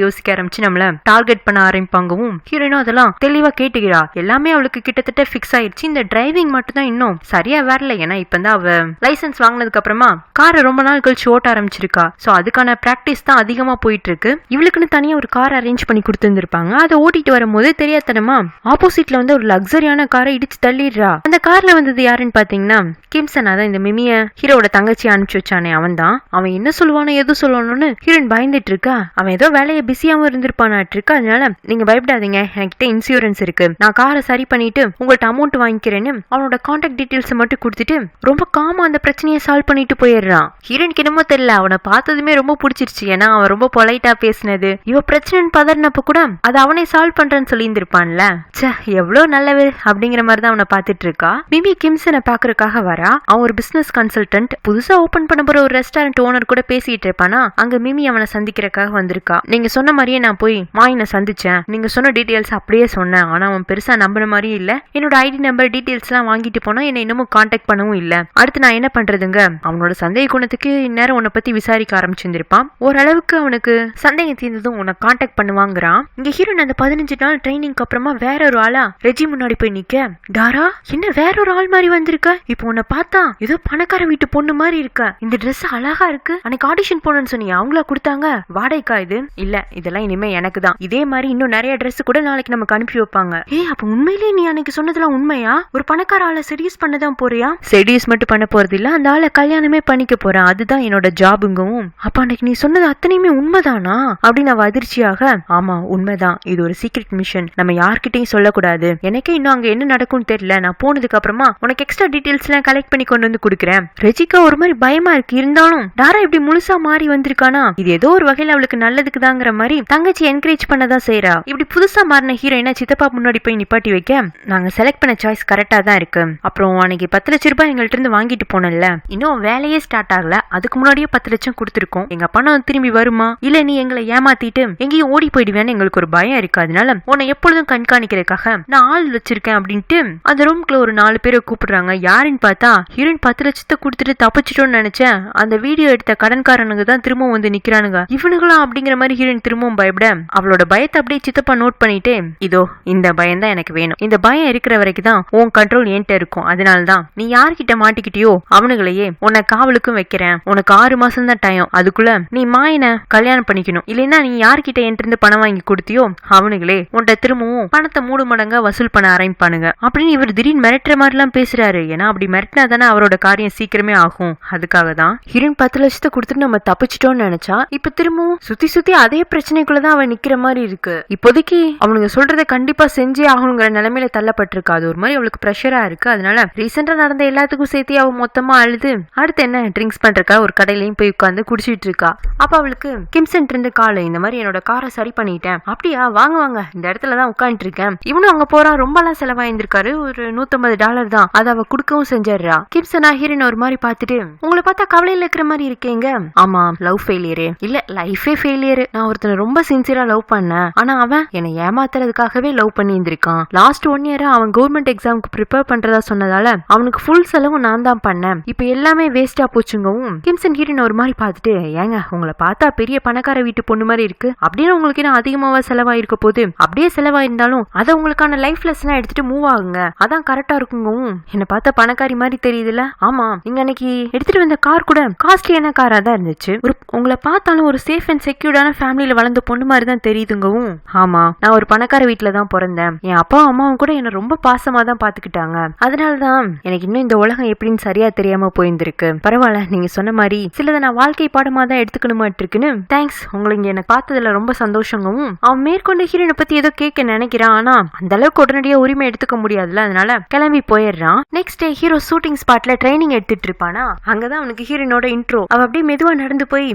யோசிக்க ஆரம்பிச்சு நம்மள டார்கெட் பண்ண ஆரம்பிப்பாங்கவும் ஹீரோயினும் அதெல்லாம் தெளிவா கேட்டுக்கிறா. எல்லாமே அவளுக்கு கிட்டத்தட்ட ஃபிக்ஸ் ஆயிடுச்சு. இந்த டிரைவிங் மட்டும் தான் இன்னும் சரியா வரல. ஏன்னா இப்பதான் அவ லைசன்ஸ் வாங்கினதுக்கு அப்புறமா காரை ரொம்ப நாள் கழிச்சு ஓட்ட ஆரம்பிச்சிருக்கா. சோ அதுக்கான பிராக்டிஸ் தான் அதிகமா போயிட்டு இருக்கு. இவளுக்குன்னு தனியா ஒரு கார் அரேஞ்ச் பண்ணி கொடுத்துருப்பாங்க. அதை ஓட்டிட்டு வரும்போது தெரியாதனமா ஆப்போசிட்ல வந்து ஒரு லக்ஸரியான காரை இடிச்சு தள்ளிடுறா. அந்த கார்ல வந்தது யாருன்னு பாத்தீங்கன்னா கிம்சன். அதான் இந்த மிமிய ஹீரோட தங்கச்சி அனுப்பிச்சு வச்சானே அவன் தான். அவன் என்ன சொல்லுவானோ எது சொல்லணும்னு ஹீரோயின் பயந்துட்டு இருக்கா. அவன் ஏதோ வேலையை பிஸியாவும் இருந்திருப்பானாட்டு இருக்கா. அதனால நீங்க பயப்படாதீங்க, என்கிட்ட இன்சூரன்ஸ் இருக்கு, நான் காரை சரி பண்ணிட்டு உங்கள்ட்ட அமௌண்ட் வாங்கிக்கிறேன்னு அவனோட கான்டாக்ட் டீடைல்ஸ் மட்டும் கொடுத்துட்டு ரொம்ப காமா அந்த பிரச்சனையை சால்வ் பண்ணிட்டு போயிடுறான். ஹீரோயினுக்கு என்னமோ தெரியல, அவனை பார்த்ததுமே ரொம்ப பிடிச்சிருச்சு. ஏன்னா அவன் ரொம்ப பொலைட்டா பேசினது, இவ பிரச்சனை பதறினப்ப கூட அது அவனே சால்வ் பண்றேன்னு சொல்லி இருந்திருப்பான்ல. சே எவ்வளவு நல்லது அப்படிங்கிற மாதிரி தான் அவனை பார்த்துட்டு இருக்கா. மிமி கிம்சனை பாக்குறதுக்காக வரா. அவன் ஒரு பிசினஸ் கன்சல்டன்ட், புதுசா ஓபன் பண்ண போற ஒரு ரெஸ்டாரண்ட் ஓனர் கூட பேசிட்டு இருப்பானா. அங்க மிமி அவனை சந்திக்கிறதுக்காக வந்திருக்கா. நீங்க சொன்ன மாதிரியே நான் போய் மாயினை சந்திச்சேன், நீங்க சொன்ன டீடைல்ஸ் அப்படியே சொன்னேன், ஆனா அவன் பெருசா நம்பின மாதிரி இல்ல. என்னோட ஐடி நம்பர் டீடைல்ஸ் எல்லாம் வாங்கிட்டு போனா என்ன இன்னமும் கான்டாக்ட் பண்ணவும் இல்ல. அடுத்து நான் என்ன பண்றதுங்க? அவனோட சந்தேக குணத்துக்கு இந்நேரம் உன்னை பத்தி விசாரிக்க ஆரம்பிச்சிருந்திருப்பான். ஓரளவுக்கு அவனுக்கு சந்தேக சந்தேகம் தீர்ந்ததும் உன்னை கான்டாக்ட் பண்ணுவாங்கிறான். இங்க ஹீரோயின் அந்த 15 நாள் ட்ரைனிங்க்கு அப்புறமா வேற ஒரு ஆளா ரெஜி முன்னாடி போய் நிக்க, டாரா என்ன வேற ஒரு ஆள் மாதிரி வந்திருக்க, இப்போ உன்னை பார்த்தா ஏதோ பணக்கார வீட்டு பொண்ணு மாதிரி இருக்க, இந்த ட்ரெஸ் அழகா இருக்கு, அன்னைக்கு ஆடிஷன் போனேன்னு சொன்னீங்க அவங்களா கொடுத்தாங்க, வாடகைக்கா இது? இல்ல இதெல்லாம் இனிமே எனக்கு தான், இதே மாதிரி இன்னும் நிறைய ட்ரெஸ் கூட நாளைக்கு நமக்கு அனுப்பி வைப்பாங்க. அப்ப உண்மையிலேயே நீ அன்னைக்கு சொன்னதெல்லாம் உண்மையா? ஒரு பணக்கார ஆளை செடியூஸ் பண்ணதான் போறியா? செடியூஸ் மட்டும் பண்ண போறது இல்ல, அந்த ஆளை கல்யாணமே பண்ணிக்க போறேன், அதுதான் என்னோட ஜாபுங்கவும். அப்ப அன்னைக்கு நீ சொன்னது அத்தனையுமே உண்மைதானா அப்படின்னு அவ அதிர்ச்சியாக, ஆமா உண்மைதான், இது ஒரு சீக்ரெட் மிஷன், நம்ம யார்கிட்டயும் சொல்லக்கூடாது, எனக்கே இன்னும் அங்க என்ன நடக்கும்னு தெரியல, நான் போனதுக்கு அப்புறமா உனக்கு எக்ஸ்ட்ரா டீடைல்ஸ் எல்லாம் கலெக்ட் பண்ணி கொண்டு வந்து கொடுக்குறேன். ரெஜிகா ஒரு மாதிரி பயமா இருக்கு, இருந்தாலும் டாரா இப்படி முழுசா மாறி வந்திருக்கானா, இது ஏதோ ஒரு வகையில அவளுக்கு நல்லதுக்கு தாங்கிற மாதிரி தங்கச்சி என்கரேஜ் பண்ணதான் செய்யறா. இப்படி புதுசா மாறின ஹீரோயினா சித்தப்பா முன்னாடி போய் நிப்பாட்டி வைக்க, நாங்க செலக்ட் பண்ண சாய்ஸ் கரெக்டா தான் இருக்கு, அப்புறம் அன்னைக்கு 10 லட்சம் ரூபாய் எங்கள்ட்ட இருந்து வாங்கிட்டு போனல, இன்னும் வேலையே ஸ்டார்ட் ஆகல, அதுக்கு முன்னாடியே 10 லட்சம் கொடுத்துருக்கோம், எங்க பணம் திரும்பி வருமா இல்ல நீ எங்களை ஏமாத்திட்டு எங்கேயும் ஓடி போயிடுவேன்னு எங்களுக்கு ஒரு பயம் இருக்கு, அதனால உன்னை எப்பொழுதும் கண்காணிக்கிறதுக்காக நான் ஆள் வச்சிருக்கேன் அப்படின்ட்டு அந்த ரூம்குள்ள ஒரு 4 பேரை கூப்பிடுறாங்க. யாருன்னு பார்த்தா ஹீரோயின் 10 லட்சத்தை கொடுத்துட்டு தப்பிச்சிட்டோன்னு நினைச்சேன், அந்த வீடியோ எடுத்த கடன்காரனுங்க தான் திரும்பவும் வந்து நிக்கிறானுங்க, இவனுங்களா அப்படிங்கிற மாதிரி ஹீரோயின் திரும்பவும் பயப்பட, அவளோட பயத்தை அப்படியே சித்தப்பா நோட் பண்ணிட்டு, இதோ இந்த பயம் தான் எனக்கு வேணும், இந்த பயம் இருக்கிற வரைக்கும் தான் உன் கண்ட்ரோல் என்கிட்ட இருக்கும், அதனாலதான் நீ யார்கிட்ட மாட்டிக்கிட்டியோ அவனுங்களையே உன்னை காவலுக்கும் வைக்கிறேன், உனக்கு 6 மாசம் தான் டைம், அதுக்குள்ள நீ மாயனை கல்யாணம் பண்ணிக்கணும், இல்லைன்னா நீ யார்கிட்ட என்கிட்ட இருந்து பணம் வாங்கி கொடுத்தியோ அவனுங்களே உன்கிட்ட திரும்பவும் பணத்தை 3 மடங்கா வசூல் பண்ண ஆரம்பிப்பானுங்க அப்படின்னு இவர் திடீர்னு மிரட்டுற மாதிரி எல்லாம் பேசுறாரு. ஏன்னா அப்படி மிரட்டினா தானே அவரோட காரியம் சீக்கிரமே ஆகும், அதுக்காக தான் ஹீரோயின் 10 லட்சத்தை கொடுத்துட்டு நம்ம தப்பிச்சிட்டோம்னு நினைச்சா இப்ப திரும்பவும் சுத்தி அதே பிரச்சனைக்குள்ளதான் அவன் நிக்கிற மாதிரி இருக்கு. இப்போதைக்கு அவனுங்க சொல்றதை கண்டிப்பா செஞ்சே ஆகணுங்கிற நிலைமையில தள்ளப்பட்டிருக்கா, அது ஒரு மாதிரி அவளுக்கு ப்ரெஷரா இருக்கு. அதனால ரீசெண்டா நடந்த எல்லாத்துக்கும் சேர்த்து அவ மொத்தமா அழுது அடுத்து என்ன ட்ரிங்க்ஸ் பண்றக்கா ஒரு கடையிலையும் போய் உட்காந்து குடிச்சிட்டு இருக்கா. அப்ப அவளுக்கு கிம்சன் இருந்து கால், இந்த மாதிரி என்னோட காரை சரி பண்ணிட்டேன், அப்படியா வாங்க வாங்க இந்த இடத்துலதான் உட்காந்துட்டு இருக்கேன், இவனும் அங்க போறா, ரொம்ப எல்லாம் செலவாயிருந்திருக்காரு, ஒரு $150 தான், அதை அவ குடுக்கவும் செஞ்சிடறா. கிம்சன் ஹீரோயின் ஒரு மாதிரி பாத்துட்டு, உங்களை பார்த்தா கவலையில இருக்கிற மாதிரி இருக்கீங்க. ஆமா லவ் ஃபெயிலியரு இல்ல லைஃபே ஃபெயிலியரு, நான் ஒருத்தனை ரொம்ப சின்சியரா லவ் பண்ணேன், ஆனா அவன் என்னை ஏமாத்துறதுக்காகவே லவ் பண்ணி இருந்திருக்கான், லாஸ்ட் 1 இயர் அவன் கவர்மெண்ட் எக்ஸாமுக்கு ப்ரிப்பேர் பண்றதா சொன்னதால அவனுக்கு ஃபுல் செலவும் நான் தான் பண்ணேன், இப்ப எல்லாமே வேஸ்டா போச்சுங்கவும். கிம்சன் ஹீரோயின் ஒரு மாதிரி பாத்துட்டு, ஏங்க உங்களை பார்த்தா பெரிய பணக்கார வீட்டு பொண்ணு மாதிரி இருக்கு, அப்படின்னு உங்களுக்கு என்ன அதிகமாவா செலவாயிருக்க போது, அப்படியே செலவாயிருந்தாலும் அதை உங்களுக்கான லைஃப் லெசனா எடுத்துட்டு மூவ் ஆகுங்க, அதான் கரெக்டா இருக்குங்கவும். என்ன பார்த்தா பணக்காரி மாதிரி தெரியுதுல்ல, ஆமா நீங்க அன்னைக்கு எடுத்துட்டு வந்த கார் கூட காஸ்ட்லியான காரா தான் இருந்துச்சு, உங்களை பார்த்தாலும் ஒரு சேஃப் அண்ட் செக்யூர்டான ஃபேமிலியில வளர்ந்த பொண்ணு மாதிரி தான் தெரியுதுங்கவும். ஆமா நான் ஒரு பணக்கார வீட்டுல தான் பிறந்தேன், என் அப்பா அம்மாவும் கூட என்ன ரொம்ப பாசமா தான் பாத்துக்கிட்டாங்க, அதனாலதான் எனக்கு இன்னும் இந்த உலகம் எப்படின்னு சரியா தெரியாம போயிருந்திருக்கு, பரவாயில்ல நீங்க சொன்ன மாதிரி சிலதை நான் வாழ்க்கை பாடமா தான் எடுத்துக்கணுமாட்டு இருக்குன்னு, தேங்க்ஸ் உங்களை இங்க எனக்கு பார்த்ததுல ரொம்ப சந்தோஷங்கவும். அவன் மேற்கொண்டு ஹீரோனை பத்தி ஏதோ கேட்க நினைக்கிறான், ஆனா அந்த அளவுக்கு உடனடியா உரிமை எடுத்துக்க முடியாதுல, அதனால கிளம்பி போயிடுறான். நெக்ஸ்ட் டே ஹீரோ ஷூட்டிங் ஸ்பாட்ல ட்ரைனிங் எடுத்துட்டு இருப்பானா, அங்கதான் அவனுக்கு ஹீரோனோட இன்ட்ரோ. அவ அப்படியே மெதுவா நடந்து போய்,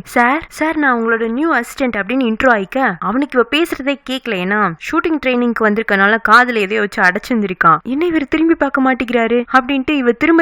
சார் நான் உங்களோட நியூ அசிஸ்டன்ட் அப்படின்னு இன்ட்ரோ ஆயிக்க, அவனுக்கு இவ பேசுறதே கேட்கல, ஏன்னா ஷூட்டிங் ட்ரைனிங்க்கு வந்திருக்கனால காதுல எதையோ வச்சு அடைச்சிருந்திருக்கான், என்ன இவர் திரும்பி பார்க்க மாட்டேங்கிறாரு அப்படின்ட்டு இவ திரும்ப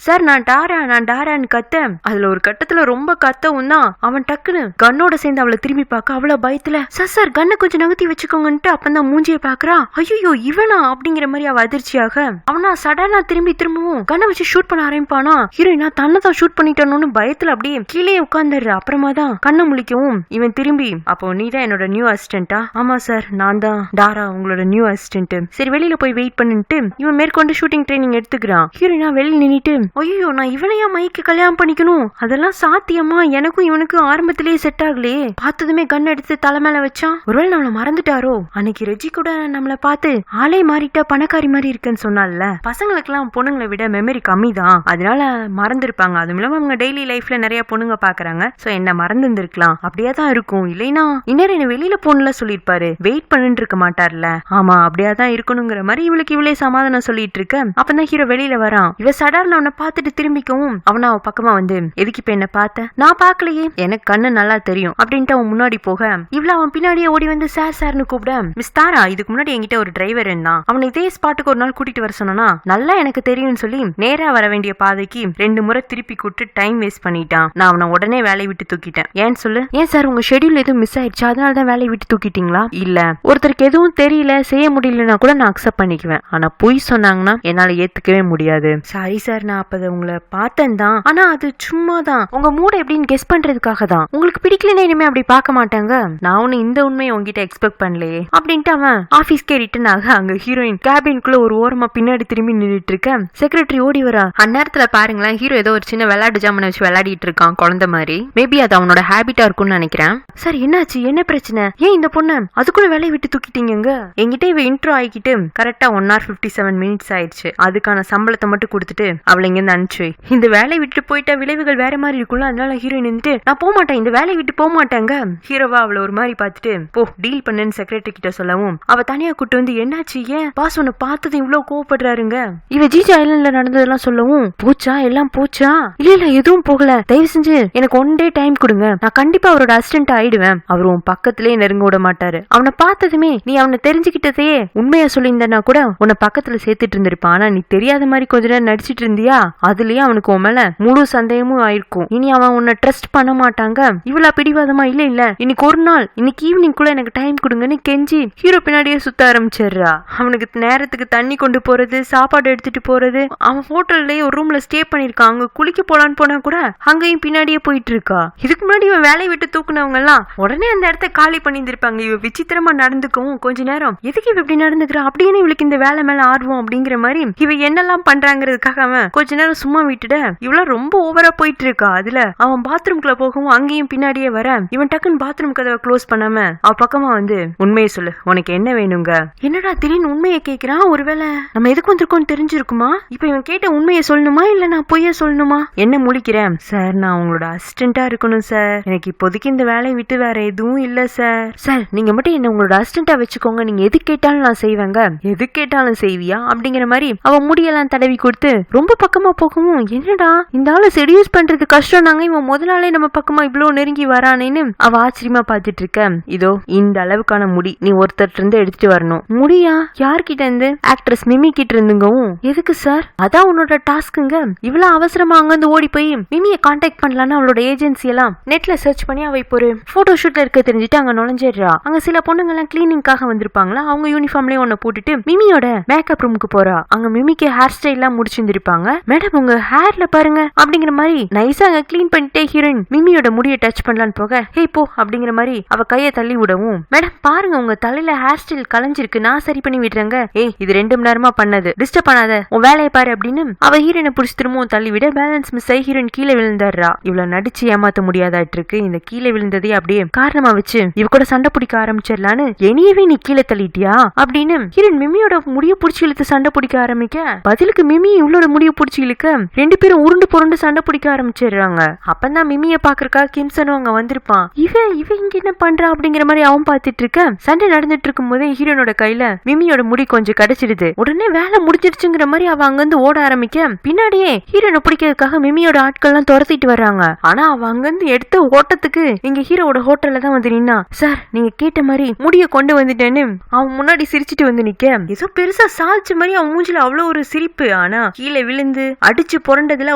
சார் நான் டாரான்னு கத்த, அதுல ஒரு கட்டத்துல ரொம்ப கத்தவும் தான் அவன் டக்குன்னு கண்ணோட சேர்ந்து அவளை திரும்பி பார்க்க, அவ்வளவு பயத்துல சார் கண்ணை கொஞ்சம் நகர்த்தி வச்சுக்கோங்கன்ட்டு அப்பந்தான் மூஞ்சியை பாக்குறா, ஐயோ இவனா அப்படிங்கிற மாதிரி அவ அதிர்ச்சியாக, அவனா சடனா திரும்பவும் கண்ணை வச்சு ஷூட் பண்ண ஆரம்பிப்பானா, ஹீரோயினா தன்னை தான் ஷூட் பண்ணிட்டானு பயத்துல அப்படியே கீழே உட்கார்ந்துடுற. அப்புறமா தான் கண்ணை முழிக்கவும் இவன் திரும்பி, அப்போ நீ தான் என்னோட நியூ அசிஸ்டன்டா? ஆமா சார் நான் தான் டாரா உங்களோட நியூ அசிஸ்டன்ட், சரி வெளியில போய் வெயிட் பண்ணிட்டு இவன் மேற்கொண்டு ஷூட்டிங் ட்ரைனிங் எடுத்துக்கிறான். ஹீரோயினா வெளியில நின்னுட்டு, ஐயோ நான் இவனையா மைக்கு கல்யாணம் பண்ணிக்கணும், அதெல்லாம் சாத்தியமா, எனக்கும் இவனுக்கும் ஆரம்பத்திலேயே செட் ஆகலையே, பார்த்ததுமே கண் எடுத்து தலை மேல வச்சான், ஒருவேளை நம்மள மறந்துட்டாரோ, அன்னைக்கு ரெஜி கூட நம்மள பார்த்து ஆளே மாறிட்டா பணக்காரி மாதிரி இருக்குன்னு சொன்னால, பசங்களுக்கு எல்லாம் பொண்ணுங்களை விட மெமரி கம்மி தான், அதனால மறந்துருப்பாங்க, அதுவும் இல்லாம அவங்க டெய்லி லைஃப்ல நிறைய பொண்ணுங்க பாக்குறாங்க, சோ என்ன மறந்து இருந்திருக்கலாம், அப்படியே தான் இருக்கும், இல்லைன்னா இன்னும் என்ன வெளியில போன்ல சொல்லிருப்பாரு, வெயிட் பண்ணிட்டு இருக்க மாட்டார்ல, ஆமா அப்படியே தான் இருக்கணுங்கிற மாதிரி இவளுக்கு இவளே சமாதானம் சொல்லிட்டு இருக்க. அப்பதான் ஹீரோ வெளியில வரான், இவ சடார்னு அவனை பார்த்துட்டு திரும்பிக்கவும் அவனா அவ பக்கமா வந்து, எதுக்கு இப்ப என்ன பார்த்த, நான் பாக்கலையே எனக்கு கண்ணு நல்லா தெரியும் அப்படின்ட்டு அவன் முன்னாடி போக, இவ்வளவு அவன் பின்னாடியே ஓடி வந்து சார்னு கூப்பிட, மிஸ் தாரா இதுக்கு முன்னாடி என்கிட்ட ஒரு டிரைவர் இருந்தான், அவனை இதே ஸ்பாட்டுக்கு ஒரு நாள் கூட்டிட்டு வர சொன்னா, நல்லா எனக்கு தெரியும்னு சொல்லி நேரா வர வேண்டிய பாதைக்கு 2 முறை திருப்பி கூட்டு டைம் வேஸ்ட் பண்ணிட்டான், நான் அவனை உடனே வேலையை விட்டு தூக்கிட்டேன். ஏன்னு சொல்லு, ஏன் சார் உங்க ஷெட்யூல் எதுவும் மிஸ் ஆயிடுச்சு அதனாலதான் வேலையை விட்டு தூக்கிட்டீங்களா? இல்ல ஒருத்தருக்கு எதுவும் தெரியல செய்ய முடியலன்னா கூட நான் அக்செப்ட் பண்ணிக்குவேன், ஆனா பொய் சொன்னாங்கன்னா என்னால ஏத்துக்கவே முடியாது. சாரி சார் நான் அப்ப உங்களை பார்த்தேன் தான், ஆனா அது சும்மா தான் உங்க மூட எப்படின்னு கெஸ் பண்றதுக்காக தான், உங்களுக்கு பிடிக்கலன்னா இனிமே அப்படி பார்க்க மாட்டாங்க, நான் ஒண்ணு இந்த உண்மையை உங்ககிட்ட எக்ஸ்பெக்ட் பண்ணலையே அப்படின்ட்டு அவன் ஆபீஸ்க்கே ரிட்டர்ன் ஆக அங்க ஹீரோயின் கேபின்குள்ள ஒரு ஓரமா பின்னாடி திரும்பி நின்றுட்டு இருக்க செக்ரட்டரி ஓடி வரா. அந்நேரத்துல பாருங்களேன், ஹீரோ ஏதோ ஒரு சின்ன விளையாட்டு ஜாமனை வச்சு விளையாடிட்டு இருக்கான் குழந்தை மாதிரி. மேபி அது அவனோட ஹேபிட்டா இருக்கும்னு நினைக்கிறேன். சார் என்னாச்சு, என்ன பிரச்சனை, ஏன் இந்த பொண்ணு அதுக்குள்ள வேலையை விட்டு தூக்கிட்டீங்க? என்கிட்ட இவ இன்ட்ரோ ஆகிக்கிட்டு கரெக்டா 1 hour 57 minutes ஆயிடுச்சு. அதுக்கான சம்பளத்தை மட்டும் கொடுத்துட்டு அவளை இங்க இருந்து அனுப்பிச்சு, இந்த வேலையை விட்டு போயிட்டா விளைவுகள் வேற மாதிரி இருக்கும்ல, அதனால ஹீரோயின் இருந்துட்டு நான் போக மாட்டேன், இந்த வேலையை விட்டு போக மாட்டாங்க. ஹீரோவா அவளை ஒரு மாதிரி பார்த்துட்டு போ டீல் பண்ணுன்னு செக்ரட்டரி கிட்ட சொல்லவும் அவ தனியா கூட்டு வந்து என்னாச்சு, ஏன் பாஸ் உன்னை பார்த்தது இவ்வளவு கோவப்படுறாருங்க, இவ ஜிஜி ஐலண்ட்ல நடந்ததெல்லாம் சொல்லவும் போச்சா எல்லாம் போச்சா, இல்ல எதுவும் போகல, தயவு செஞ்சு எனக்கு 1 day டைம் கொடுங்க, நான் கண்டிப்பா அவரோட அசிஸ்டன்ட் ஆயிடுவேன், அவர் உன் பக்கத்திலேயே நெருங்க விட மாட்டாரு, அவனை பார்த்ததுமே நீ அவனை தெரிஞ்சுக்கிட்டதே உண்மையா சொல்லியிருந்தா கூட உன்னை பக்கத்துல சேர்த்துட்டு இருந்திருப்பான், ஆனா நீ தெரியாத மாதிரி கொஞ்ச நேரம் நடிச்சிட்டு இருந்தியா, அதுலயே அவனுக்கு உன் மேல முழு சந்தேகமும் ஆயிருக்கும், இனி அவன் உன்னை ட்ரஸ்ட் பண்ண மாட்டாங்க, இவ்வளவு பிடிவாதமா இல்ல இன்னைக்கு ஒரு நாள், இன்னைக்கு ஈவினிங் குள்ள எனக்கு டைம் கொடுங்கன்னு கெஞ்சி ஹீரோ பின்னாடியே சுத்த ஆரம்பிச்சிடுறா. அவனுக்கு நேரத்துக்கு தண்ணி கொண்டு போறது, சாப்பாடு எடுத்துட்டு போறது, அவன் ஹோட்டல்ல ஒரு ரூம்ல ஸ்டே பண்ணிருக்கான், அங்க குளிக்க போலான்னு போனா கூட அங்கேயும் பின்னாடியே போயிட்டு இருக்கா. இதுக்கு முன்னாடி இவன் வேலையை விட்டு தூக்குனவங்க எல்லாம் உடனே அந்த இடத்த காலி பண்ணியிருந்திருப்பாங்க. இவ விசித்திரமா நடந்துக்கவும் கொஞ்ச நேரம் எதுக்கு இவ இப்படி நடந்துக்கிறா, அப்படின்னு இவளுக்கு இந்த வேலை மேல ஆர்வம் அப்படிங்கிற மாதிரி இவ என்னெல்லாம் பண்றாங்கிறதுக்காக அவன் கொஞ்ச நேரம் சும்மா விட்டுட இவ்வளவு ரொம்ப ஓவரா போயிட்டு இருக்கா. அதுல அவன் பாத்ரூம்குள்ள போகவும் அங்கேயும் பின்னாடியே வர இவன் டக்குன்னு பாத்ரூம் கதவை க்ளோஸ் பண்ணாம அவ பக்கமா வந்து உண்மையை சொல்லு, உனக்கு என்ன வேணுங்க, என்னடா திடீர்னு உண்மையை கேட்கிறான், ஒருவேளை நம்ம எதுக்கு வந்திருக்கோம்னு தெரிஞ்சிருக்குமா, இப்ப இவன் கேட்ட உண்மையை சொல்லணுமா இல்ல நான் பொய்ய சொல்லணுமா, என்ன முழிக்கிறேன் சார், நான் உங்களோட அசிஸ்டண்டா இருக்கணும் சார், எனக்கு இப்போதைக்கு இந்த வேலையை விட்டு வேற எதுவும் இல்ல சார், சார் நீங்க மட்டும் என்ன உங்களோட அசிஸ்டண்டா வச்சுக்கோங்க, நீங்க எது கேட்டாலும் நான் செய்வேங்க, எது கேட்டாலும் செய்வியா அப்படிங்கிற மாதிரி அவ முடியெல்லாம் தடவி கொடுத்து ரொம்ப பக்கமா போகவும் என்னடா இந்த ஆளை செடியூஸ் பண்றது கஷ்டம், நாங்க இவன் முதல் நாளே நம்ம பக்கமா இவ்வளவு நெருங்கி வரானேன்னு அவ ஆச்சரியமா பாத்துட்டு இருக்க. இதோ இந்த அளவுக்கான முடி நீ ஒருத்தர் இருந்து எடுத்துட்டு வரணும், முடியா யார்கிட்ட இருந்து, ஆக்ட்ரஸ் மிமி கிட்ட இருந்துங்கவும் எதுக்கு சார், அதான் உன்னோட டாஸ்க்குங்க, இவ்வளவு அவசரமா அங்க இருந்து ஓடி போய் மிமியை கான்டாக்ட் பண்ணலான்னு அவளோட ஏஜென்சி எல்லாம் நெட்ல சர்ச் பண்ணி அவ இப்போ ஒரு போட்டோ ஷூட்ல இருக்க தெரிஞ்சுட்டு அங்க நுழைஞ்சிடுறா. அங்க சில பொண்ணுங்க எல்லாம் கிளீனிங்காக வந்திருப்பாங்களா, அவங்க யூனிஃபார்ம்லயே ஒண்ணு போட்டுட்டு மிமியோட மேக்கப் ரூமுக்கு போறா. அங்க மிமிக்கு ஹேர் ஸ்டைல் எல்லாம் முடிச்சிருந்திருப்பாங்க. மேடம் உங்க ஹேர்ல பாருங்க அப்படிங்கிற மாதிரி நைஸா அங்க கிளீன் பண்ணிட்டே ஹீரோயின் மிமியோட முடியை டச் பண்ணலான்னு போக ஹே போ அப்படிங்கிற மாதிரி அவ கையை தள்ளி விடவும் மேடம் பாருங்க உங்க தலையில ஹேர் ஸ்டைல் கலைஞ்சிருக்கு, நான் சரி பண்ணி விடுறேங்க, ஏய் இது 2 மணி நேரமா பண்ணது, டிஸ்டர்ப் பண்ணாத, உன் வேலையை பாரு அப்படின்னு அவ ஹீரோயினை புடிச்சு திரும்பவும் தள்ளி விட பேலன்ஸ் மிஸ் ஆகி ஹீரோயின் கீழே விழுந்துடுறா. இவ்வளவு நடிச்சு ஏமாத்த முடியாதாட்டு இருக்கு, இந்த கீழே விழுந்ததே அப்படியே காரணமா வச்சு இவ கூட சண்டை பிடிக்க ஆரம்பிச்சிடலான்னு என்னையவே நீ கீழே தள்ளிட்டியா அப்படின்னு ஹீரோயின் மிமியோட முடிய புடிச்சு இழுத்து சண்டை பிடிக்க ஆரம்பிக்க பதிலுக்கு மிமி இவளோட முடிய புடிச்சு இழுக்க 2 பேரும் உருண்டு புரண்டு சண்டை பிடிக்க ஆரம்பிச்சிடுறாங்க. அப்பதான் மிமிய பாக்குறக்கா கிம்சனும் அங்க வந்திருப்பான். இவ இங்க என்ன பண்றா அப்படிங்கிற மாதிரி அவன் பாத்துட்டு இருக்க. சண்டை நடந்துட்டு இருக்கும் போதே ஹீரோனோட கையில மிமியோட முடி கொஞ்சம் கிடைச்சிடுது. உடனே வேலை முடிஞ்சிருச்சுங்கிற மாதிரி அவ அங்கிருந்து ஓட ஆரம்பிக்க பின்னாடியே ஹீரோனை பிடிக்கிறதுக்காக மிமியோட ஆட்கள் எல்லாம் துரத்திட்டு வர்றாங்க. ஆனா அவ அங்கிருந்து எடுத்த ஓட்டத்துக்கு இங்க ஹீரோட ஹோட்டல்ல தான் வந்து நின்னா. சார் நீங்க கேட்ட மாதிரி முடிய கொண்டு வந்துட்டேன்னு அவன் முன்னாடி சிரிச்சுட்டு வந்து நிக்க ஏதோ பெருசா சாதிச்ச மாதிரி அவன் மூஞ்சில அவ்வளவு ஒரு சிரிப்பு. ஆனா கீழே விழுந்து அடிச்சு புரண்டதுல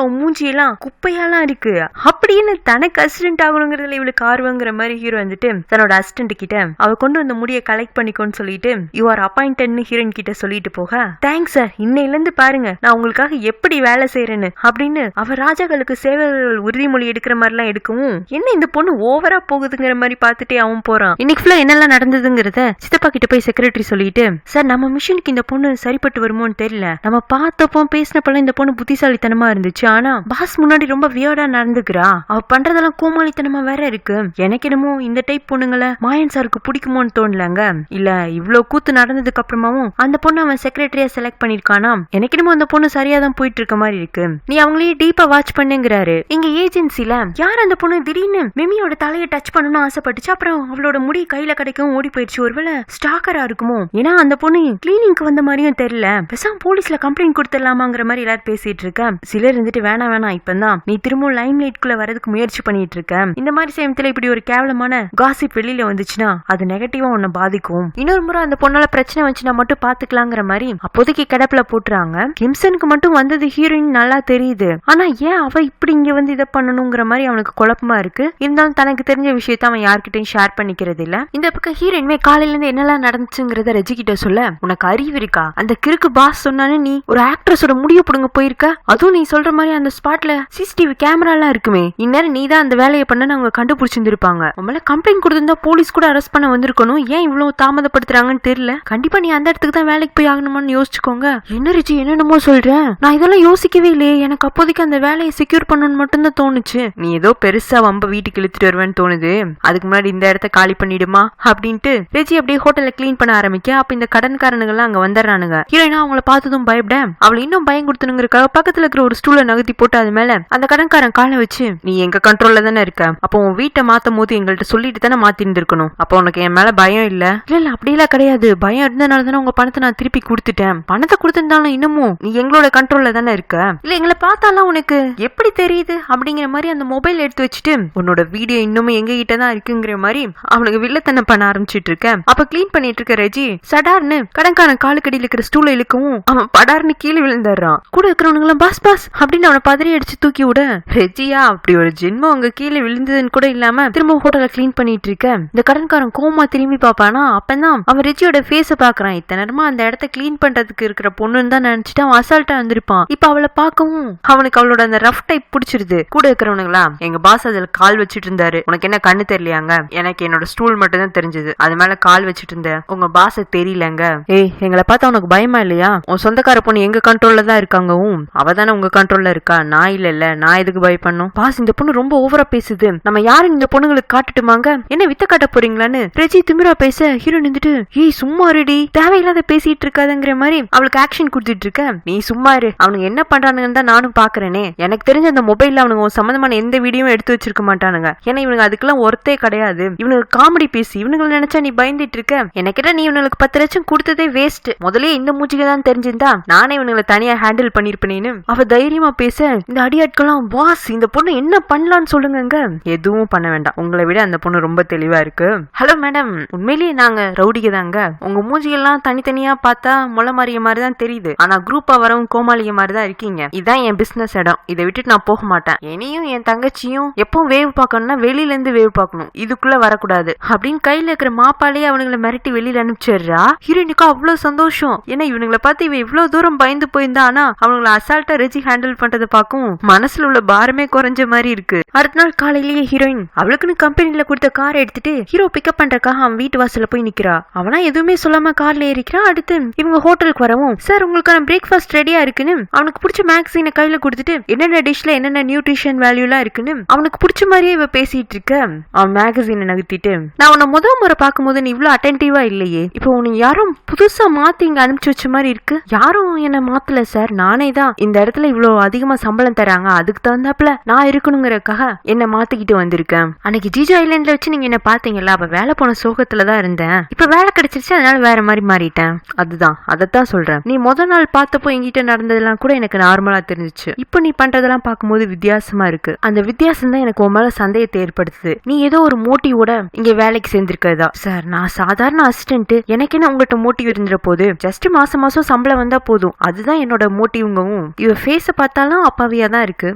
அவன் மூஞ்சி எல்லாம் குப்பையெல்லாம் இருக்கு. அப்படின்னு தனக்கு அசிஸ்டன்ட் ஆகணுங்கிறதுல இவளுக்கு ஆர்வங்கிற மாதிரி ஹீரோ வந்துட்டு தன்னோட அசிஸ்டன்ட் கிட்ட அவ கொண்டு வந்த முடிய கலெக்ட் பண்ணிக்கோன்னு சொல்லிட்டு யூ ஆர் அப்பாயிண்டட்னு ஹீரோயின் கிட்ட சொல்லிட்டு போக தேங்க்ஸ் சார், இன்னையில இருந்து பாருங்க நான் உங்களுக்காக எப்படி வேலை செய்யறேன்னு அப்படின்னு அவ ராஜாக்களுக்கு சேவர்கள் உறுதிமொழி எடுக்கிற மாதிரி எல்லாம் எடுக்கவும் என்ன இந்த பொண்ணு ஓவரா போகுதுங்கிற மாதிரி பாத்துட்டே அவன் போறான். இன்னைக்கு ஃபுல்லா என்னெல்லாம் நடந்ததுங்கிறத சித்தப்பா கிட்ட போய் செக்ரட்டரி சொல்லிட்டு சார் நம்ம மிஷனுக்கு இந்த பொண்ணு சரிப்பட்டு வருமோன்னு தெரியல, நம்ம பார்த்தப்போ பேசினப்பெல்லாம் இந்த பொண்ணு புத்திசாலித்தனமா இருந்துச்சு, ஆனா பாஸ் முன்னாடி ரொம்ப வியர்டா நடந்துக்கிறா, அவ பண்றதெல்லாம் கோமாளித்தனமா வேற இருக்கு, எனக்கு என்னமோ இந்த டைப் பொண்ணுங்களை மாயன் சாருக்கு பிடிக்குமோன்னு தோணலங்க, இல்ல இவ்வளவு கூத்து நடந்ததுக்கு அப்புறமாவும் அந்த பொண்ணு அவன் செக்ரட்டரியா செலக்ட் பண்ணிருக்கானா, எனக்கு என்னமோ அந்த பொண்ணு சரியா தான் போயிட்டு இருக்க மாதிரி இருக்கு, நீ அவங்களே டீப்பா வாட்ச் பண்ணுங்கிறாரு. இங்க ஏஜென்சில யார் அந்த பொண்ணு திடீர்னு மிமியோட தலையை டச் பண்ணணும்னு ஆசைப்பட்டுச்சு, அப்புறம் அவளோட முடி கையில கிடைக்கும் ஓடி போயிடுச்சு, ஒருவேளை ஸ்டாக்கரா இருக்குமோ, ஏன்னா அந்த பொண்ணு கிளீனிங்க்கு வந்த மாதிரியும் தெரியல, பேசாம போலீஸ்ல கம்ப்ளைண்ட் கொடுத்துடலாமாங்கிற மாதிரி எல்லாரும் பேசிட்டு இருக்க. சிலர் இருந்துட்டு வேணாம் இப்பதான் நீ திரும்ப லைம் லைட்குள்ள வரதுக்கு முயற்சி பண்ணிட்டு இருக்க, இந்த மாதிரி சமயத்துல இப்படி ஒரு கேவலமான காசிப் வெளியில வந்துச்சுன்னா அது நெகட்டிவா உன்னை பாதிக்கும், இன்னொரு முறை அந்த பொண்ணால பிரச்சனை வந்துச்சுன்னா மட்டும் பாத்துக்கலாங்கிற மாதிரி அப்போதைக்கு கிடப்புல போட்டுறாங்க. கிம்சனுக்கு மட்டும் வந்தது ஹீரோயின் நல்லா தெரியுது, ஆனா ஏன் அவ இப்படி இங்க வந்து இதை பண்ணணுங்கிற மாதிரி அவனுக்கு குழப்பமா இருக்கு. இருந்தாலும் தனக்கு தெரிஞ்ச விஷயத்த அவன் யார்கிட்டையும் ஷேர் பண்ணிக்கிறது இல்ல. இந்த பக்கம் ஹீரோயின்மே காலையில இருந்து என்னெல்லாம் நடந்துச்சுங்கிறத ரெஜி கிட்ட சொல்ல உனக்கு அறிவு இருக்கா, அந்த கிறுக்கு பாஸ் சொன்னானு நீ ஒரு ஆக்ட்ரஸோட முடிய புடுங்க போயிருக்க, அதுவும் நீ சொல்ற மாதிரி அந்த ஸ்பாட்ல சிசிடிவி கேமரா எல்லாம் இருக்குமே, இந்நேரம் நீ தான் அந்த வேலையை பண்ண அவங்க கண்டுபிடிச்சிருந்திருப்பாங்க, இருக்காங்க. உங்களை கம்ப்ளைண்ட் கொடுத்திருந்தா போலீஸ் கூட அரெஸ்ட் பண்ண வந்திருக்கணும். ஏன் இவ்வளவு தாமதப்படுத்துறாங்கன்னு தெரியல. கண்டிப்பா நீ அந்த இடத்துக்கு தான் வேலைக்கு போய் ஆகணுமான்னு யோசிச்சுக்கோங்க. என்ன ரிச்சி என்னென்னமோ சொல்றேன், நான் இதெல்லாம் யோசிக்கவே இல்லையே. எனக்கு அப்போதைக்கு அந்த வேலையை செக்யூர் பண்ணணும்னு மட்டும்தான் தோணுச்சு. நீ ஏதோ பெருசா வம்ப வீட்டுக்கு இழுத்துட்டு வருவேன்னு தோணுது. அதுக்கு முன்னாடி இந்த இடத்த காலி பண்ணிடுமா அப்படின்ட்டு ரெஜி அப்படியே ஹோட்டலை கிளீன் பண்ண ஆரம்பிக்க, அப்ப இந்த கடன்காரனுங்க எல்லாம் அங்க வந்துடுறானுங்க. ஹீரோயினா அவங்கள பார்த்ததும் பயப்பட அவளை இன்னும் பயம் கொடுத்துனுங்கிறக்காக பக்கத்துல இருக்கிற ஒரு ஸ்டூலை நகர்த்தி போட்டு அது மேல அந்த கடன்காரன் காலை வச்சு, நீ எங்க கண்ட்ரோல்ல தானே இருக்க, அப்போ உன் வீட்டை மாத்தும் போது எங்கள்கிட்ட சொல்லிட்டு தானே மாத்தி இருந்திருக்கணும். அப்போ உனக்கு என் மேல பயம் இல்ல? இல்ல அப்படியெல்லாம் கிடையாது. பயம் இருந்தனால தானே உங்க பணத்தை நான் திருப்பி கொடுத்துட்டேன். பணத்தை கொடுத்திருந்தாலும் இன்னமும் நீ எங்களோட கண்ட்ரோல்ல தானே இருக்க. இல்ல எங்களை பார்த்தாலும் உனக்கு எப்படி தெரியுது அப்படிங்கிற மாதிரி அந்த மொபைல் எடுத்து வச்சுட்டு உன்னோட வீடியோ இன்னமும் எங்க கிட்ட தான் இருக்குங்கிற மாதிரி அவனுக்கு வில்லத்தனை பண்ண ஆரம்பிச்சிட்டு இருக்க. அப்ப கிளீன் பண்ணிட்டு இருக்க ரெஜி சடார்னு கடன்காரன் காலுக்கடியில் இருக்கிற ஸ்டூல இழுக்கவும் அவன் படார்னு கீழே விழுந்துடுறான். கூட இருக்கிறவனுங்களும் பாஸ் பாஸ் அப்படின்னு அவனை பதறி அடிச்சு தூக்கி விட, ரெஜியா அப்படி ஒரு ஜென்மம் அங்க கீழே விழுந்ததுன்னு கூட இல்லாம திரும்ப ஹோட்டலை கிளீன் பண்ணிட்டு இருக்க. இந்த கடன்காரன் கோமா திரும்பி பாப்பானா, அப்பதான் அவன் ரெஜியோட ஃபேஸ பாக்குறான். இத்தனை நேரமா அந்த இடத்த கிளீன் பண்றதுக்கு இருக்கிற பொண்ணுன்னு தான் நினைச்சிட்டு அவன் அசால்ட்டா வந்திருப்பான். இப்ப அவளை பார்க்கவும் அவனுக்கு அவளோட அந்த ரஃப் டைப் பிடிச்சிருது. கூட இருக்கிறவனுங்களா, எங்க பாஸ் அதுல கால் வச்சிட்டு இருந்தாரு, உனக்கு என்ன கண்ணு தெரியலையாங்க? எனக்கு என்னோட ஸ்டூல் மட்டும் தான் தெரிஞ்சது, அது மேல கால் வச்சிட்டு இருந்தேன், உங்க பாஸ தெரியலங்க. ஏய் எங்களை பார்த்தா உனக்கு பயமா இல்லையா? உன் சொந்தக்கார பொண்ணு எங்க கண்ட்ரோல்ல தான் இருக்காங்கவும், அவ தானே உங்க கண்ட்ரோல்ல இருக்கா, நான் இல்ல. நான் எதுக்கு பயப்படணும்? பாஸ் இந்த பொண்ணு ரொம்ப ஓவரா பேசுது, நம்ம யாரும் இந்த பொண்ணுங்களுக்கு காட்டுட்டுமாங்க? என்ன வித்த காட்ட போறீங்களான்னு ரெஜி திமிரா பேச, ஹீரோ நின்னுட்டு ஏய் சும்மா ரெடி, தேவையில்லாத பேசிட்டு இருக்காதுங்கிற மாதிரி அவளுக்கு ஆக்ஷன் கொடுத்துட்டு இருக்க. நீ சும்மா இரு, அவனுக்கு என்ன பண்றானுங்கன்னு தான் நானும் பாக்குறேனே. எனக்கு தெரிஞ்ச அந்த மொபைல்ல அவனுக்கு சம்பந்தமான எந்த வீடியோவும் எடுத்து வச்சிருக்க மாட்டானுங்க. ஏன்னா இவனுக்கு அதுக்கெல்லாம் ஒர்த்தே கிடையாது. இவனுக்கு காமெடி பேசி இவனுங்களை நினைச்சா நீ பயந்துட்டு இருக்க. எனக்கிட்ட நீ இவனுக்கு 10 லட்சம் கொடுத்ததே வேஸ்ட். முதலே இந்த மூஞ்சிக்கு தான் தெரிஞ்சிருந்தா நானே இவனுங்களை தனியா ஹேண்டில் பண்ணிருப்பேன்னு அவ தைரியமா பேச, இந்த அடியாட்கெல்லாம் பாஸ் இந்த பொண்ணு என்ன பண்ணலான்னு சொல்லுங்க. எதுவும் பண்ண வேண்டாம், உங்களை விட அந்த பொண்ணு ரொம்ப தெளிவா இருக்கு. ஹலோ மேடம், உண்மையிலேயே நாங்க ரவுடிக தாங்க. உங்க மூஞ்சியெல்லாம் தனித்தனியா பார்த்தா முளை மாறிய மாதிரி தான் தெரியுது, ஆனா குரூப்பா வரவும் கோமாளிய மாதிரி தான் இருக்கீங்க. இதான் என் பிசினஸ் இடம், இதை விட்டுட்டு நான் போக மாட்டேன். என்னையும் என் தங்கச்சியும் எப்பவும் வேவ் பார்க்கணும்னா வெளியில இருந்து வேவ் பார்க்கணும், இதுக்குள்ள வரக்கூடாது அப்படின்னு கையில இருக்கிற மாப்பாலேயே அவனுங்களை மிரட்டி வெளியில அனுப்பிச்சிடுறா. ஹீரோயினுக்கு அவ்வளவு சந்தோஷம். ஏன்னா இவனுங்களை பார்த்து இவ இவ்வளவு தூரம் பயந்து போயிருந்தா, ஆனா அவங்களை அசால்ட்டா ரெஜி ஹேண்டில் பண்றதை பார்க்கும் மனசுல உள்ள பாரமே குறைஞ்ச மாதிரி இருக்கு. அடுத்த நாள் காலையிலேயே ஹீரோயின் அவளுக்குன்னு கம்பெனில கொடுத்த காரை எடுத்துட்டு ஹீரோ பிக்கப் பண்றதுக்காக அவன் வீட்டு வாசல்ல போய் நிக்கிறா. அவனா எதுவுமே சொல்லாம கார்ல ஏறிக்கிறான். அடுத்து இவங்க ஹோட்டலுக்கு வரவும், சார் உங்களுக்கான பிரேக்ஃபாஸ்ட் ரெடியா இருக்குன்னு அவனுக்கு பிடிச்ச மேக்ஸினை கையில கொடுத்துட்டு என்னென்ன டிஷ்ல என்னென்ன நியூட்ரிஷன் வேல்யூ எல்லாம் இருக்குன்னு அவனுக்கு பிடிச்ச மாதிரியே இவ பேசிட்டு இருக்க. அவன் மேகசினை நகர்த்திட்டு, நான் உன்னை முதல் முறை பார்க்கும்போது நீ இவ்வளவு அட்டென்டிவா இல்லையே, இப்போ உன்னை யாரும் புதுசா மாத்தி இங்க அனுப்பிச்சு வச்ச மாதிரி இருக்கு. யாரும் என்ன மாத்தல சார், நானே தான் இந்த இடத்துல இவ்வளவு அதிகமா சம்பளம் தராங்க, அதுக்கு தகுந்தாப்புல நான் இருக்கணுங்கிறதுக்காக என்ன மாத்திக்கிட்டு வந்திருக்கேன். அன்னைக்கு ஜிஜோ ஐலாண்ட்ல வச்சு நீங்க என்ன பாத்தீங்களா, அப்ப வேலை போன சோகத்துலதான் இருந்தேன். இப்ப வேலை கிடைச்சிருச்சு, அதனால வேற மாதிரி மாறிட்டேன். அதுதான் அதத்தான் சொல்றேன். நீ முதல் நாள் பார்த்தப்போ என்கிட்ட நடந்ததெல்லாம் கூட எனக்கு நார்மலா தெரிஞ்சிச்சு. இப்போ நீ பண்றதெல்லாம் பார்க்கும்போது வித்தியாசமா இருக்கு. அந்த வித்தியாசம் தான் எனக்கு உன் மேல சந்தேகத்தை ஏற்படுத்துது. நீ ஏதோ ஒரு மோட்டிவோட இங்க வேலைக்கு சேர்ந்திருக்கதா? சார் நான் சாதாரண அசிஸ்டன்ட், எனக்கு என்ன உங்கள்கிட்ட மோட்டிவ் இருந்துற போது, ஜஸ்ட் மாசம் மாசம் சம்பளம் வந்தா போதும், அதுதான் என்னோட மோட்டிவ்ங்கவும். இவ ஃபேஸ பார்த்தாலும் அப்பாவியா தான் இருக்கு,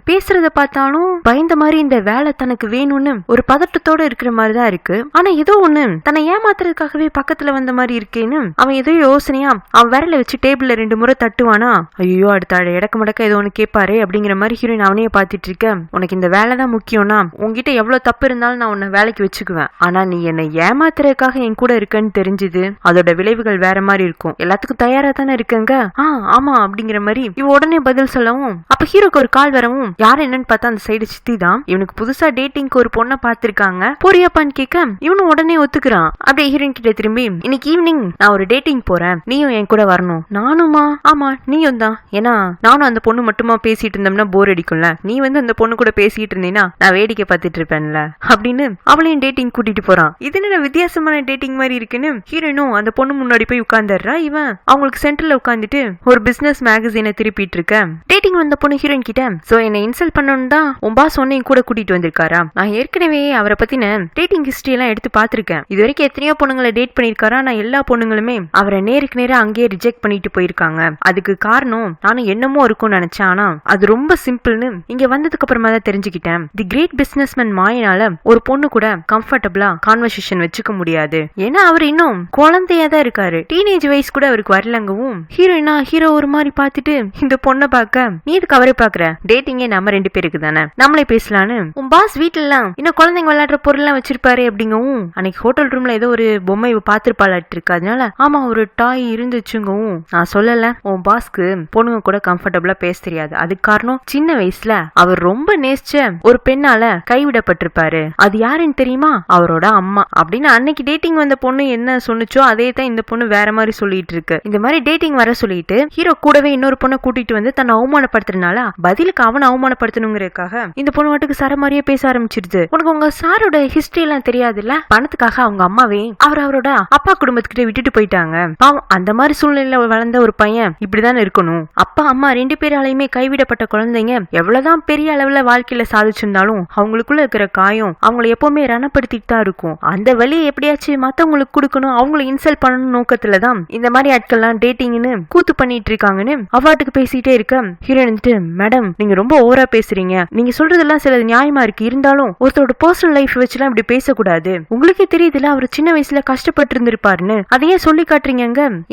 பேசுறத பார்த்தாலும் பயந்த மாதிரி இந்த வேலை தனக்கு வேணும்னு ஒரு பதட்டத்தோட இருக்கிற மாதிரி தான் இருக்கு. ஆனா ஏதோ ஒண்ணு தன்னை ஏமாத்துறதுக்காகவே பக்கத்துல வந்த மாதிரி இருக்கேன்னு அவன் ஏதோ யோசனையா அவன் விரல வச்சு டேபிள்ல 2 முறை தட்டுவானா. ஐயோ அடுத்த இடக்க மடக்க ஏதோ ஒண்ணு கேட்பாரு அப்படிங்கிற மாதிரி ஹீரோயின் அவனையே பாத்துட்டு இருக்க. உனக்கு இந்த வேலை தான் முக்கியம்னா உன்கிட்ட எவ்வளவு தப்பு இருந்தாலும் நான் உன்னை வேலைக்கு வச்சுக்குவேன். ஆனா நீ என்னை ஏமாத்துறதுக்காக என் கூட இருக்கன்னு தெரிஞ்சுது, அதோட விளைவுகள் வேற மாதிரி இருக்கும். எல்லாத்துக்கும் தயாரா தானே இருக்குங்க? ஆமா அப்படிங்கிற மாதிரி இவ உடனே பதில் சொல்லவும், அப்ப ஹீரோக்கு ஒரு கால் வரவும் யாரு என்னன்னு பார்த்தா அந்த சைடு சித்தி தான். இவனுக்கு புதுசா டேட்டிங்க்கு ஒரு பொண்ணை பாத்திருக்காங்க, போறியாப்பான்னு கேட்க இவனும் உடனே ஒத்துக்கிறான். அப்படியே ஹீரோயின் கிட்ட திரும்பி, இன்னைக்கு ஈவினிங் நான் ஒரு டேட்டிங் போறேன், நீயும் என் கூட வரணும். நானுமா? ஆமா நீயும் தான். ஏன்னா நானும் அந்த பொண்ணு மட்டுமா பேசிட்டு இருந்தோம்னா போர் அடிக்கும்ல, நீ அந்த பொண்ணு கூட பேசிட்டு இருந்தீங்கன்னா நான் வேடிக்கை பார்த்துட்டு இருப்பேன்ல அப்படின்னு அவளையும் டேட்டிங் கூட்டிட்டு போறான். இது என்ன வித்தியாசமான டேட்டிங் மாதிரி இருக்குன்னு ஹீரோயினும் அந்த பொண்ணு முன்னாடி போய் உட்கார்ந்துடுறா. இவன் அவங்களுக்கு சென்டர்ல உட்காந்துட்டு ஒரு பிசினஸ் மேகசினை திருப்பிட்டு இருக்க. டேட்டிங் வந்த பொண்ணு ஹீரோயின் கிட்ட, சோ என்ன இன்சல்ட் பண்ணணும் தான் உன் பாஸ் ஒன்னை கூட கூட்டிட்டு வந்திருக்காரா? நான் ஏற்கனவே அவரை பத்தின டேட்டிங் ஹிஸ்டரி எல்லாம் எடுத்து பாத்திருக்கேன். இது வரைக்கும் எத்தனையோ பொண்ணுங்களை டேட் பண்ணிருக்காரா, நான் எல்லா பொண்ணுங்களுமே அவரை நேருக்கு நேரா அங்கேயே ரிஜெக்ட் பண்ணிட்டு போயிருக்காங்க. அதுக்கு காரணம் நானும் என்னமோ இருக்கும்னு நினைச்சேன், ஆனா அது ரொம்ப சிம்பிள்னு இங்க வந்ததுக்கு அப்புறமா தான் தெரிஞ்சுக்கிட்டேன். தி கிரேட் பிசினஸ்மேன் மாயினால ஒரு பொண்ணு கூட கம்ஃபர்டபிளா கான்வர்சேஷன் வச்சுக்க முடியாது. ஏன்னா அவர் இன்னும் குழந்தையா தான் இருக்காரு, டீனேஜ் வயசு கூட அவருக்கு வரலங்கவும். ஹீரோயினா ஹீரோ ஒரு மாதிரி பாத்துட்டு இந்த பொண்ணை பார்க்க, நீ இதுக்கு அவரே பாக்குற, டேட்டிங்கே நம்ம 2 பேருக்கு தானே, நம்மளே பேசலான்னு உன் பாஸ் வீட்டுல எல்லாம் இன்னும் குழந்தைங்க குழந்தைங்க விளையாடுற பொருள்லாம் வச்சிருப்பாரு அப்படிங்கவும் அன்னைக்கு ஹோட்டல் ரூம்ல ஏதோ ஒரு பொம்மை பாத்துருப்பாளாட்டு இருக்கு. அதனால ஆமா ஒரு டாய் இருந்துச்சுங்கவும் நான் சொல்லல உன் பாஸ்க்கு பொண்ணுங்க கூட கம்ஃபர்டபுளா பேச தெரியாது. அதுக்கு காரணம் சின்ன வயசுல அவர் ரொம்ப நேசிச்ச ஒரு பெண்ணால கைவிடப்பட்டிருப்பாரு. அது யாருன்னு தெரியுமா? அவரோட அம்மா அப்படின்னு அன்னைக்கு டேட்டிங் வந்த பொண்ணு என்ன சொன்னுச்சோ அதே தான் இந்த பொண்ணு வேற மாதிரி சொல்லிட்டு இருக்கு. இந்த மாதிரி டேட்டிங் வர சொல்லிட்டு ஹீரோ கூடவே இன்னொரு பொண்ணை கூட்டிட்டு வந்து தன்னை அவமானப்படுத்துறதுனால பதிலுக்கு அவனை அவமானப்படுத்தணுங்கிறதுக்காக இந்த பொண்ணு வாட்டுக்கு சார மாதிரியே பேச ஆரம்பிச்சிருது. உனக்கு உங்க சாரோட ஹிஸ்டரி எல்லாம் தெரியாதுல்ல, பணத்துக்காக அவங்க அம்மாவே அவரோட அப்பா குடும்பத்துக்கிட்ட விட்டுட்டு போயிட்டாங்க. பாவம் அந்த மாதிரி சூழ்நிலையில வளர்ந்த ஒரு பையன் இப்படிதான் இருக்கணும். அப்பா அம்மா 2 பேராலையுமே கைவிடப்பட்ட குழந்தைங்க எவ்வளவுதான் பெரிய அளவுல வாழ்க்கையில சாதிச்சிருந்தாலும் அவங்களுக்குள்ள இருக்கிற காயம் அவங்களை எப்பவுமே ரணப்படுத்திட்டு தான் இருக்கும். அந்த வழியை எப்படியாச்சும் மத்தவங்களுக்கு கொடுக்கணும், அவங்களை இன்சல்ட் பண்ணணும் நோக்கத்துலதான் இந்த மாதிரி ஆட்கள்லாம் டேட்டிங்னு கூத்து பண்ணிட்டு இருக்காங்கன்னு அவாட்டுக்கு பேசிட்டே இருக்க ஹீரோயின் வந்துட்டு, மேடம் நீங்க ரொம்ப ஓவரா பேசுறீங்க, நீங்க சொல்றதெல்லாம் சில நியாயமா இருக்கு, இருந்தாலும் ஒருத்தரோட பர்சனல் லைஃப் வச்சுலாம் இப்படி பேசக்கூடாது. உங்களுக்கே தெரியுதுல அவர் சின்ன வயசுல கஷ்டப்பட்டு இருந்திருப்பாருன்னு, அதையே சொல்லி காட்டுறீங்க.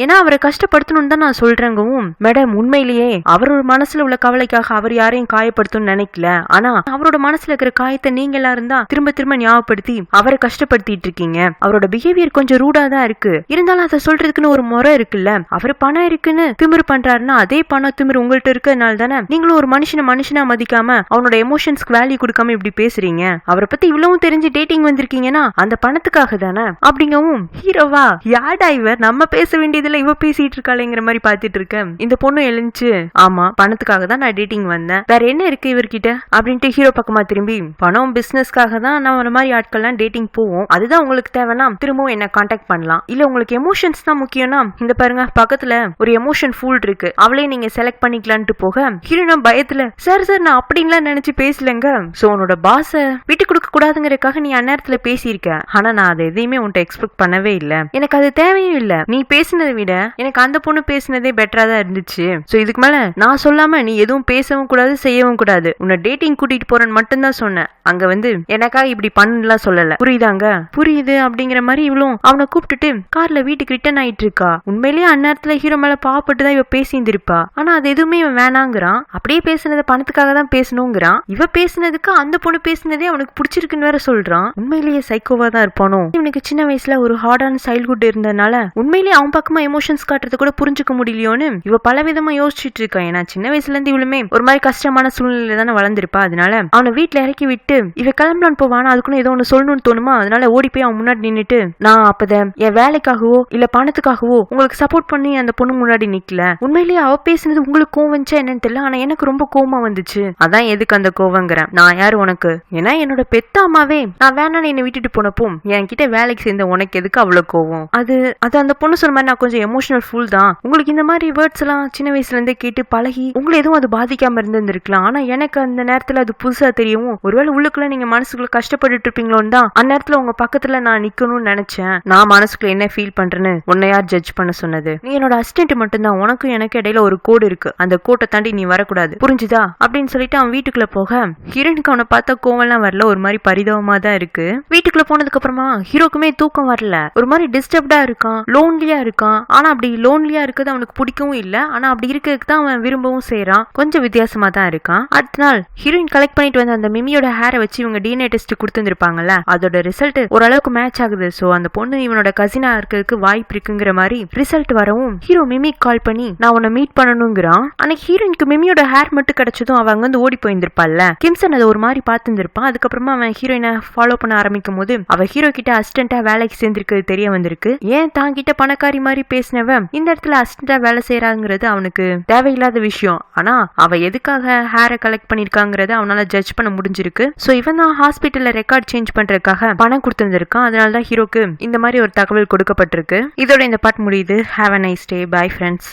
ஏன்னா அவரை கஷ்டப்படுத்தணும்னு தான் நான் சொல்றேங்கவும், மேடம் உண்மையிலேயே அவரோட மனசுல உள்ள கவலைக்காக அவர் யாரையும் காயப்படுத்தணும்னு நினைக்கல, ஆனா அவரோட மனசுல இருக்கிற காயத்தை நீங்க எல்லாரும் தான் திரும்ப திரும்ப ஞாபகப்படுத்தி அவரை கஷ்டப்படுத்திட்டு இருக்கீங்க. அவரோட பிஹேவியர் கொஞ்சம் ரூடா தான் இருக்கு, இருந்தாலும் அதை சொல்றதுக்குன்னு ஒரு முறை இருக்குல்ல. அவர் பணம் இருக்குன்னு திமிரு பண்றாருன்னா அதே பணம் திமிரு உங்கள்ட்ட இருக்கிறதுனால தானே நீங்களும் ஒரு மனுஷனா மதிக்காம அவனோட எமோஷன்ஸ்க்கு வேல்யூ கொடுக்காம இப்படி பேசுறீங்க. அவரை பத்தி இவ்வளவும் தெரிஞ்சு டேட்டிங் வந்திருக்கீங்கன்னா அந்த பணத்துக்காக தானே அப்படிங்கவும், ஹீரோவா யாடா இவர் நம்ம பேச வேண்டியதுல இவ பேசிட்டு இருக்காளேங்கிற மாதிரி பாத்துட்டு இருக்க இந்த பொண்ணு எழுந்துச்சு, ஆமா பணத்துக்காக தான் நான் டேட்டிங் வந்தேன், வேற என்ன இருக்கு இவர்கிட்ட அப்படின்ட்டு ஹீரோ பக்கமா திரும்பி, பணம் பிசினஸ்க்காக தான் நான் ஒரு மாதிரி ஆட்கள்லாம் டேட்டிங் போவோம், அதுதான் உங்களுக்கு தேவைன்னா திரும்பவும் என்ன கான்டாக்ட் பண்ணலாம், இல்ல உங்களுக்கு எமோஷன்ஸ் தான் முக்கியம்னா இந்த பாருங்க பக்கத்துல ஒரு எமோஷன் ஃபுல் இருக்கு, அவளே நீங்க செலக்ட் பண்ணிக்கலான்ட்டு போக ஹீரோனா பயத்துல, சார் நான் அப்படின்லாம் நினைச்சு பேசலங்க, சோ உன்னோட பாஸ விட்டு கொடுக்க கூடாதுங்கிறதுக்காக நீ அந்நேரத்துல பேசியிருக்க, ஆனா நான் அதை எதையுமே உன்ட்ட எக்ஸ்பெக்ட் பண்ணவே இல்ல, எனக்கு அது தேவையும் இல்ல, நீ பேசினதை விட எனக்கு அந்த பொண்ணு பேசினதே பெட்டரா தான் இருந்துச்சு, சோ இதுக்கு மேல நான் சொல்லாம நீ எதுவும் பேசவும் கூடாது செய்யவும் கூடாது, உன்னை டேட்டிங் கூட்டிட்டு போறேன்னு மட்டும்தான் சொன்னேன், அங்க வந்து எனக்காக இப்படி பண்ணலாம் சொல்லல, புரியுதாங்க? புரியுது அப்படிங்கிற மாதிரி இவளும் அவனை கூப்பிட்டுட்டு கார்ல வீட்டுக்கு ரிட்டர்ன் ஆயிட்டு இருக்கா. உண்மையிலேயே அந்நேரத்துல ஹீரோ மேல பாவப்பட்டு தான் இவ பேசியிருந்திருப்பா, ஆனா அது எதுவுமே இவன் வேணாங்கிறான், அப்படியே பேசினதை பணத்துக்காக தான் பேசணுங்கிறான், இவ பேசினதுக்கு அந்த பொண்ணு பேசினதே அவனுக்கு பிடிச்சிருக்குன்னு வேற சொல்றான். உண்மையிலேயே சைக்கோவா தான் இருப்பானோ? இவனுக்கு சின்ன வயசுல ஒரு ஹார்டான சைல்ட்ஹுட் இருந்ததுனால உண்மையிலேயே அவன் பக்கமா எமோஷன்ஸ் காட்டுறது கூட புரிஞ்சுக்க முடியலையோன்னு இவ பல விதமா யோசிச்சுட்டு இருக்கா. ஏன்னா சின்ன வயசுல இருந்து இவளுமே ஒரு மாதிரி கஷ்டமான சூழ்நிலையில தானே வளர்ந்திருப்பா. அதனால அவனை வீட்டுல இறக்கி விட்டு இவ கிளம்பலான்னு போவானா, அதுக்குன்னு ஏதோ ஒண்ணு சொல்லணும்னு தோணுமா, அதனால ஓடி போய் அவன் முன்னாடி நின்னுட்டு, நான் அப்பதான் என் வேலைக்காகவோ இல்ல பணத்துக்காகவோ உங்களுக்கு சப்போர்ட் பண்ணி அந்த பொண்ணு முன்னாடி நிக்கல, உண்மையிலேயே அவ பேசுனது உங்களுக்கு கோவம் வந்துச்சா என்னன்னு தெரியல, ஆனா எனக்கு ரொம்ப கோவமா வந்துச்சு, அதான் எதுக்கு அந்த கோவங்கிறேன், நான் யாரு உனக்கு, ஏன்னா என்னோட பெத்த அம்மாவே நான் வேணான்னு என்னை விட்டுட்டு போனப்போ என்கிட்ட வேலைக்கு சேர்ந்த உனக்கு எதுக்கு அவ்வளவு கோவம், அது அந்த பொண்ணு சொன்ன மாதிரி நான் கொஞ்சம் எமோஷனல் ஃபுல் தான், உங்களுக்கு இந்த மாதிரி வேர்ட்ஸ் எல்லாம் சின்ன வயசுல இருந்தே கேட்டு பழகி உங்களை எதுவும் அது பாதிக்காம இருந்திருக்கலாம், ஆனா எனக்கு அந்த நேரத்துல அது புதுசா தெரியவும் ஒருவேளை உள்ளுக்குள்ள நீங்க மனசுக்குள்ள கஷ்டப்பட்டு இருப்பீங்களோன்னு தான் அந்நேரத்துல உங்க பக்கத்துல நான் நிக்கணும்னு நினைச்சேன், நான் மனசுக்குள்ள என்ன ஃபீல் பண்றேன்னு உன்னை யார் ஜட்ஜ் பண்ண சொன்னது, நீ என்னோட அசிஸ்டன்ட் மட்டும்தான், உனக்கும் எனக்கு இடையில ஒரு கோடு இருக்கு, அந்த கோட்டை தாண்டி நீ வரக்கூடாது புரிஞ்சுதா அப்படின்னு சொல்லிட்டு அவன் வீட்டுக்குள்ள போக ஹீரோனுக்கு அவனை பார்த்தா கோவம்லாம் வரல, ஒரு மாதிரி பரிதாபமா தான் இருக்கு. வீட்டுக்குள்ள போனதுக்கு அப்புறமா ஹீரோக்குமே தூக்கம் வரல, ஒரு மாதிரி டிஸ்டர்ப்டா இருக்கான், லோன்லியா இருக்கான், ஆனா அப்படி லோன்லியா இருக்கிறது அவனுக்கு பிடிக்கவும் இல்ல, ஆனா அப்படி இருக்கிறதுக்கு தான் அவன் விரும்பவும் செய்யறான், கொஞ்சம் வித்தியாசமா தான் இருக்கான். அடுத்த நாள் ஹீரோயின் கலெக்ட் பண்ணிட்டு வந்த அந்த மிமியோட ஹேரை வச்சு இவங்க டிஎன்ஏ டெஸ்ட் கொடுத்துருப்பாங்கல்ல, அதோட ரிசல்ட் ஓரளவுக்கு மேட்ச் ஆகுது, சோ அந்த பொண்ணு இவனோட கசினா இருக்கிறதுக்கு வாய்ப்பு இருக்குங்கிற மாதிரி ரிசல்ட் வரவும் ஹீரோ மிமிக்கு கால் பண்ணி நான் உன்னை மீட் பண்ணணுங்கிறான். அன்னைக்கு ஹீரோயினுக்கு மிமியோட ஹேர் மட்டும் கிடைச்சதும் அவ அங்க வந்து ஓடி போயிருந்திருப்பாள்ல, கிம்சன் அதை ஒரு மாதிரி பார்த்துருப்பான். அதுக்கப்புறமா அவன் ஹீரோயினை ஃபாலோ பண்ண ஆரம்பிக்கும் போது அவ ஹீரோ கிட்ட அசிஸ்டண்டா வேலைக்கு சேர்ந்திருக்கிறது தெரிய வந்திருக்கு. ஏன் தான் கிட்ட பணக்காரி மாதிரி பேசினவன் இந்த இடத்துல அசிஸ்டண்டா வேலை செய்யறாங்கிறது அவனுக்கு தேவையில்லாத விஷயம், ஆனா அவ எதுக்காக ஹேரை கலெக்ட் பண்ணிருக்காங்கிறத அவனால ஜட்ஜ் பண்ண முடிஞ்சிருக்கு. சோ இவன் தான் ஹாஸ்பிட்டல்ல ரெக்கார்ட் சேஞ்ச் பண்றதுக்காக பணம் கொடுத்திருந்திருக்கான், அதனாலதான் ஹீரோக்கு இந்த மாதிரி ஒரு தகவல் கொடுக்கப்பட்டிருக்கு. இதோட இந்த பாட் முடியுது. Have a nice day. Bye friends.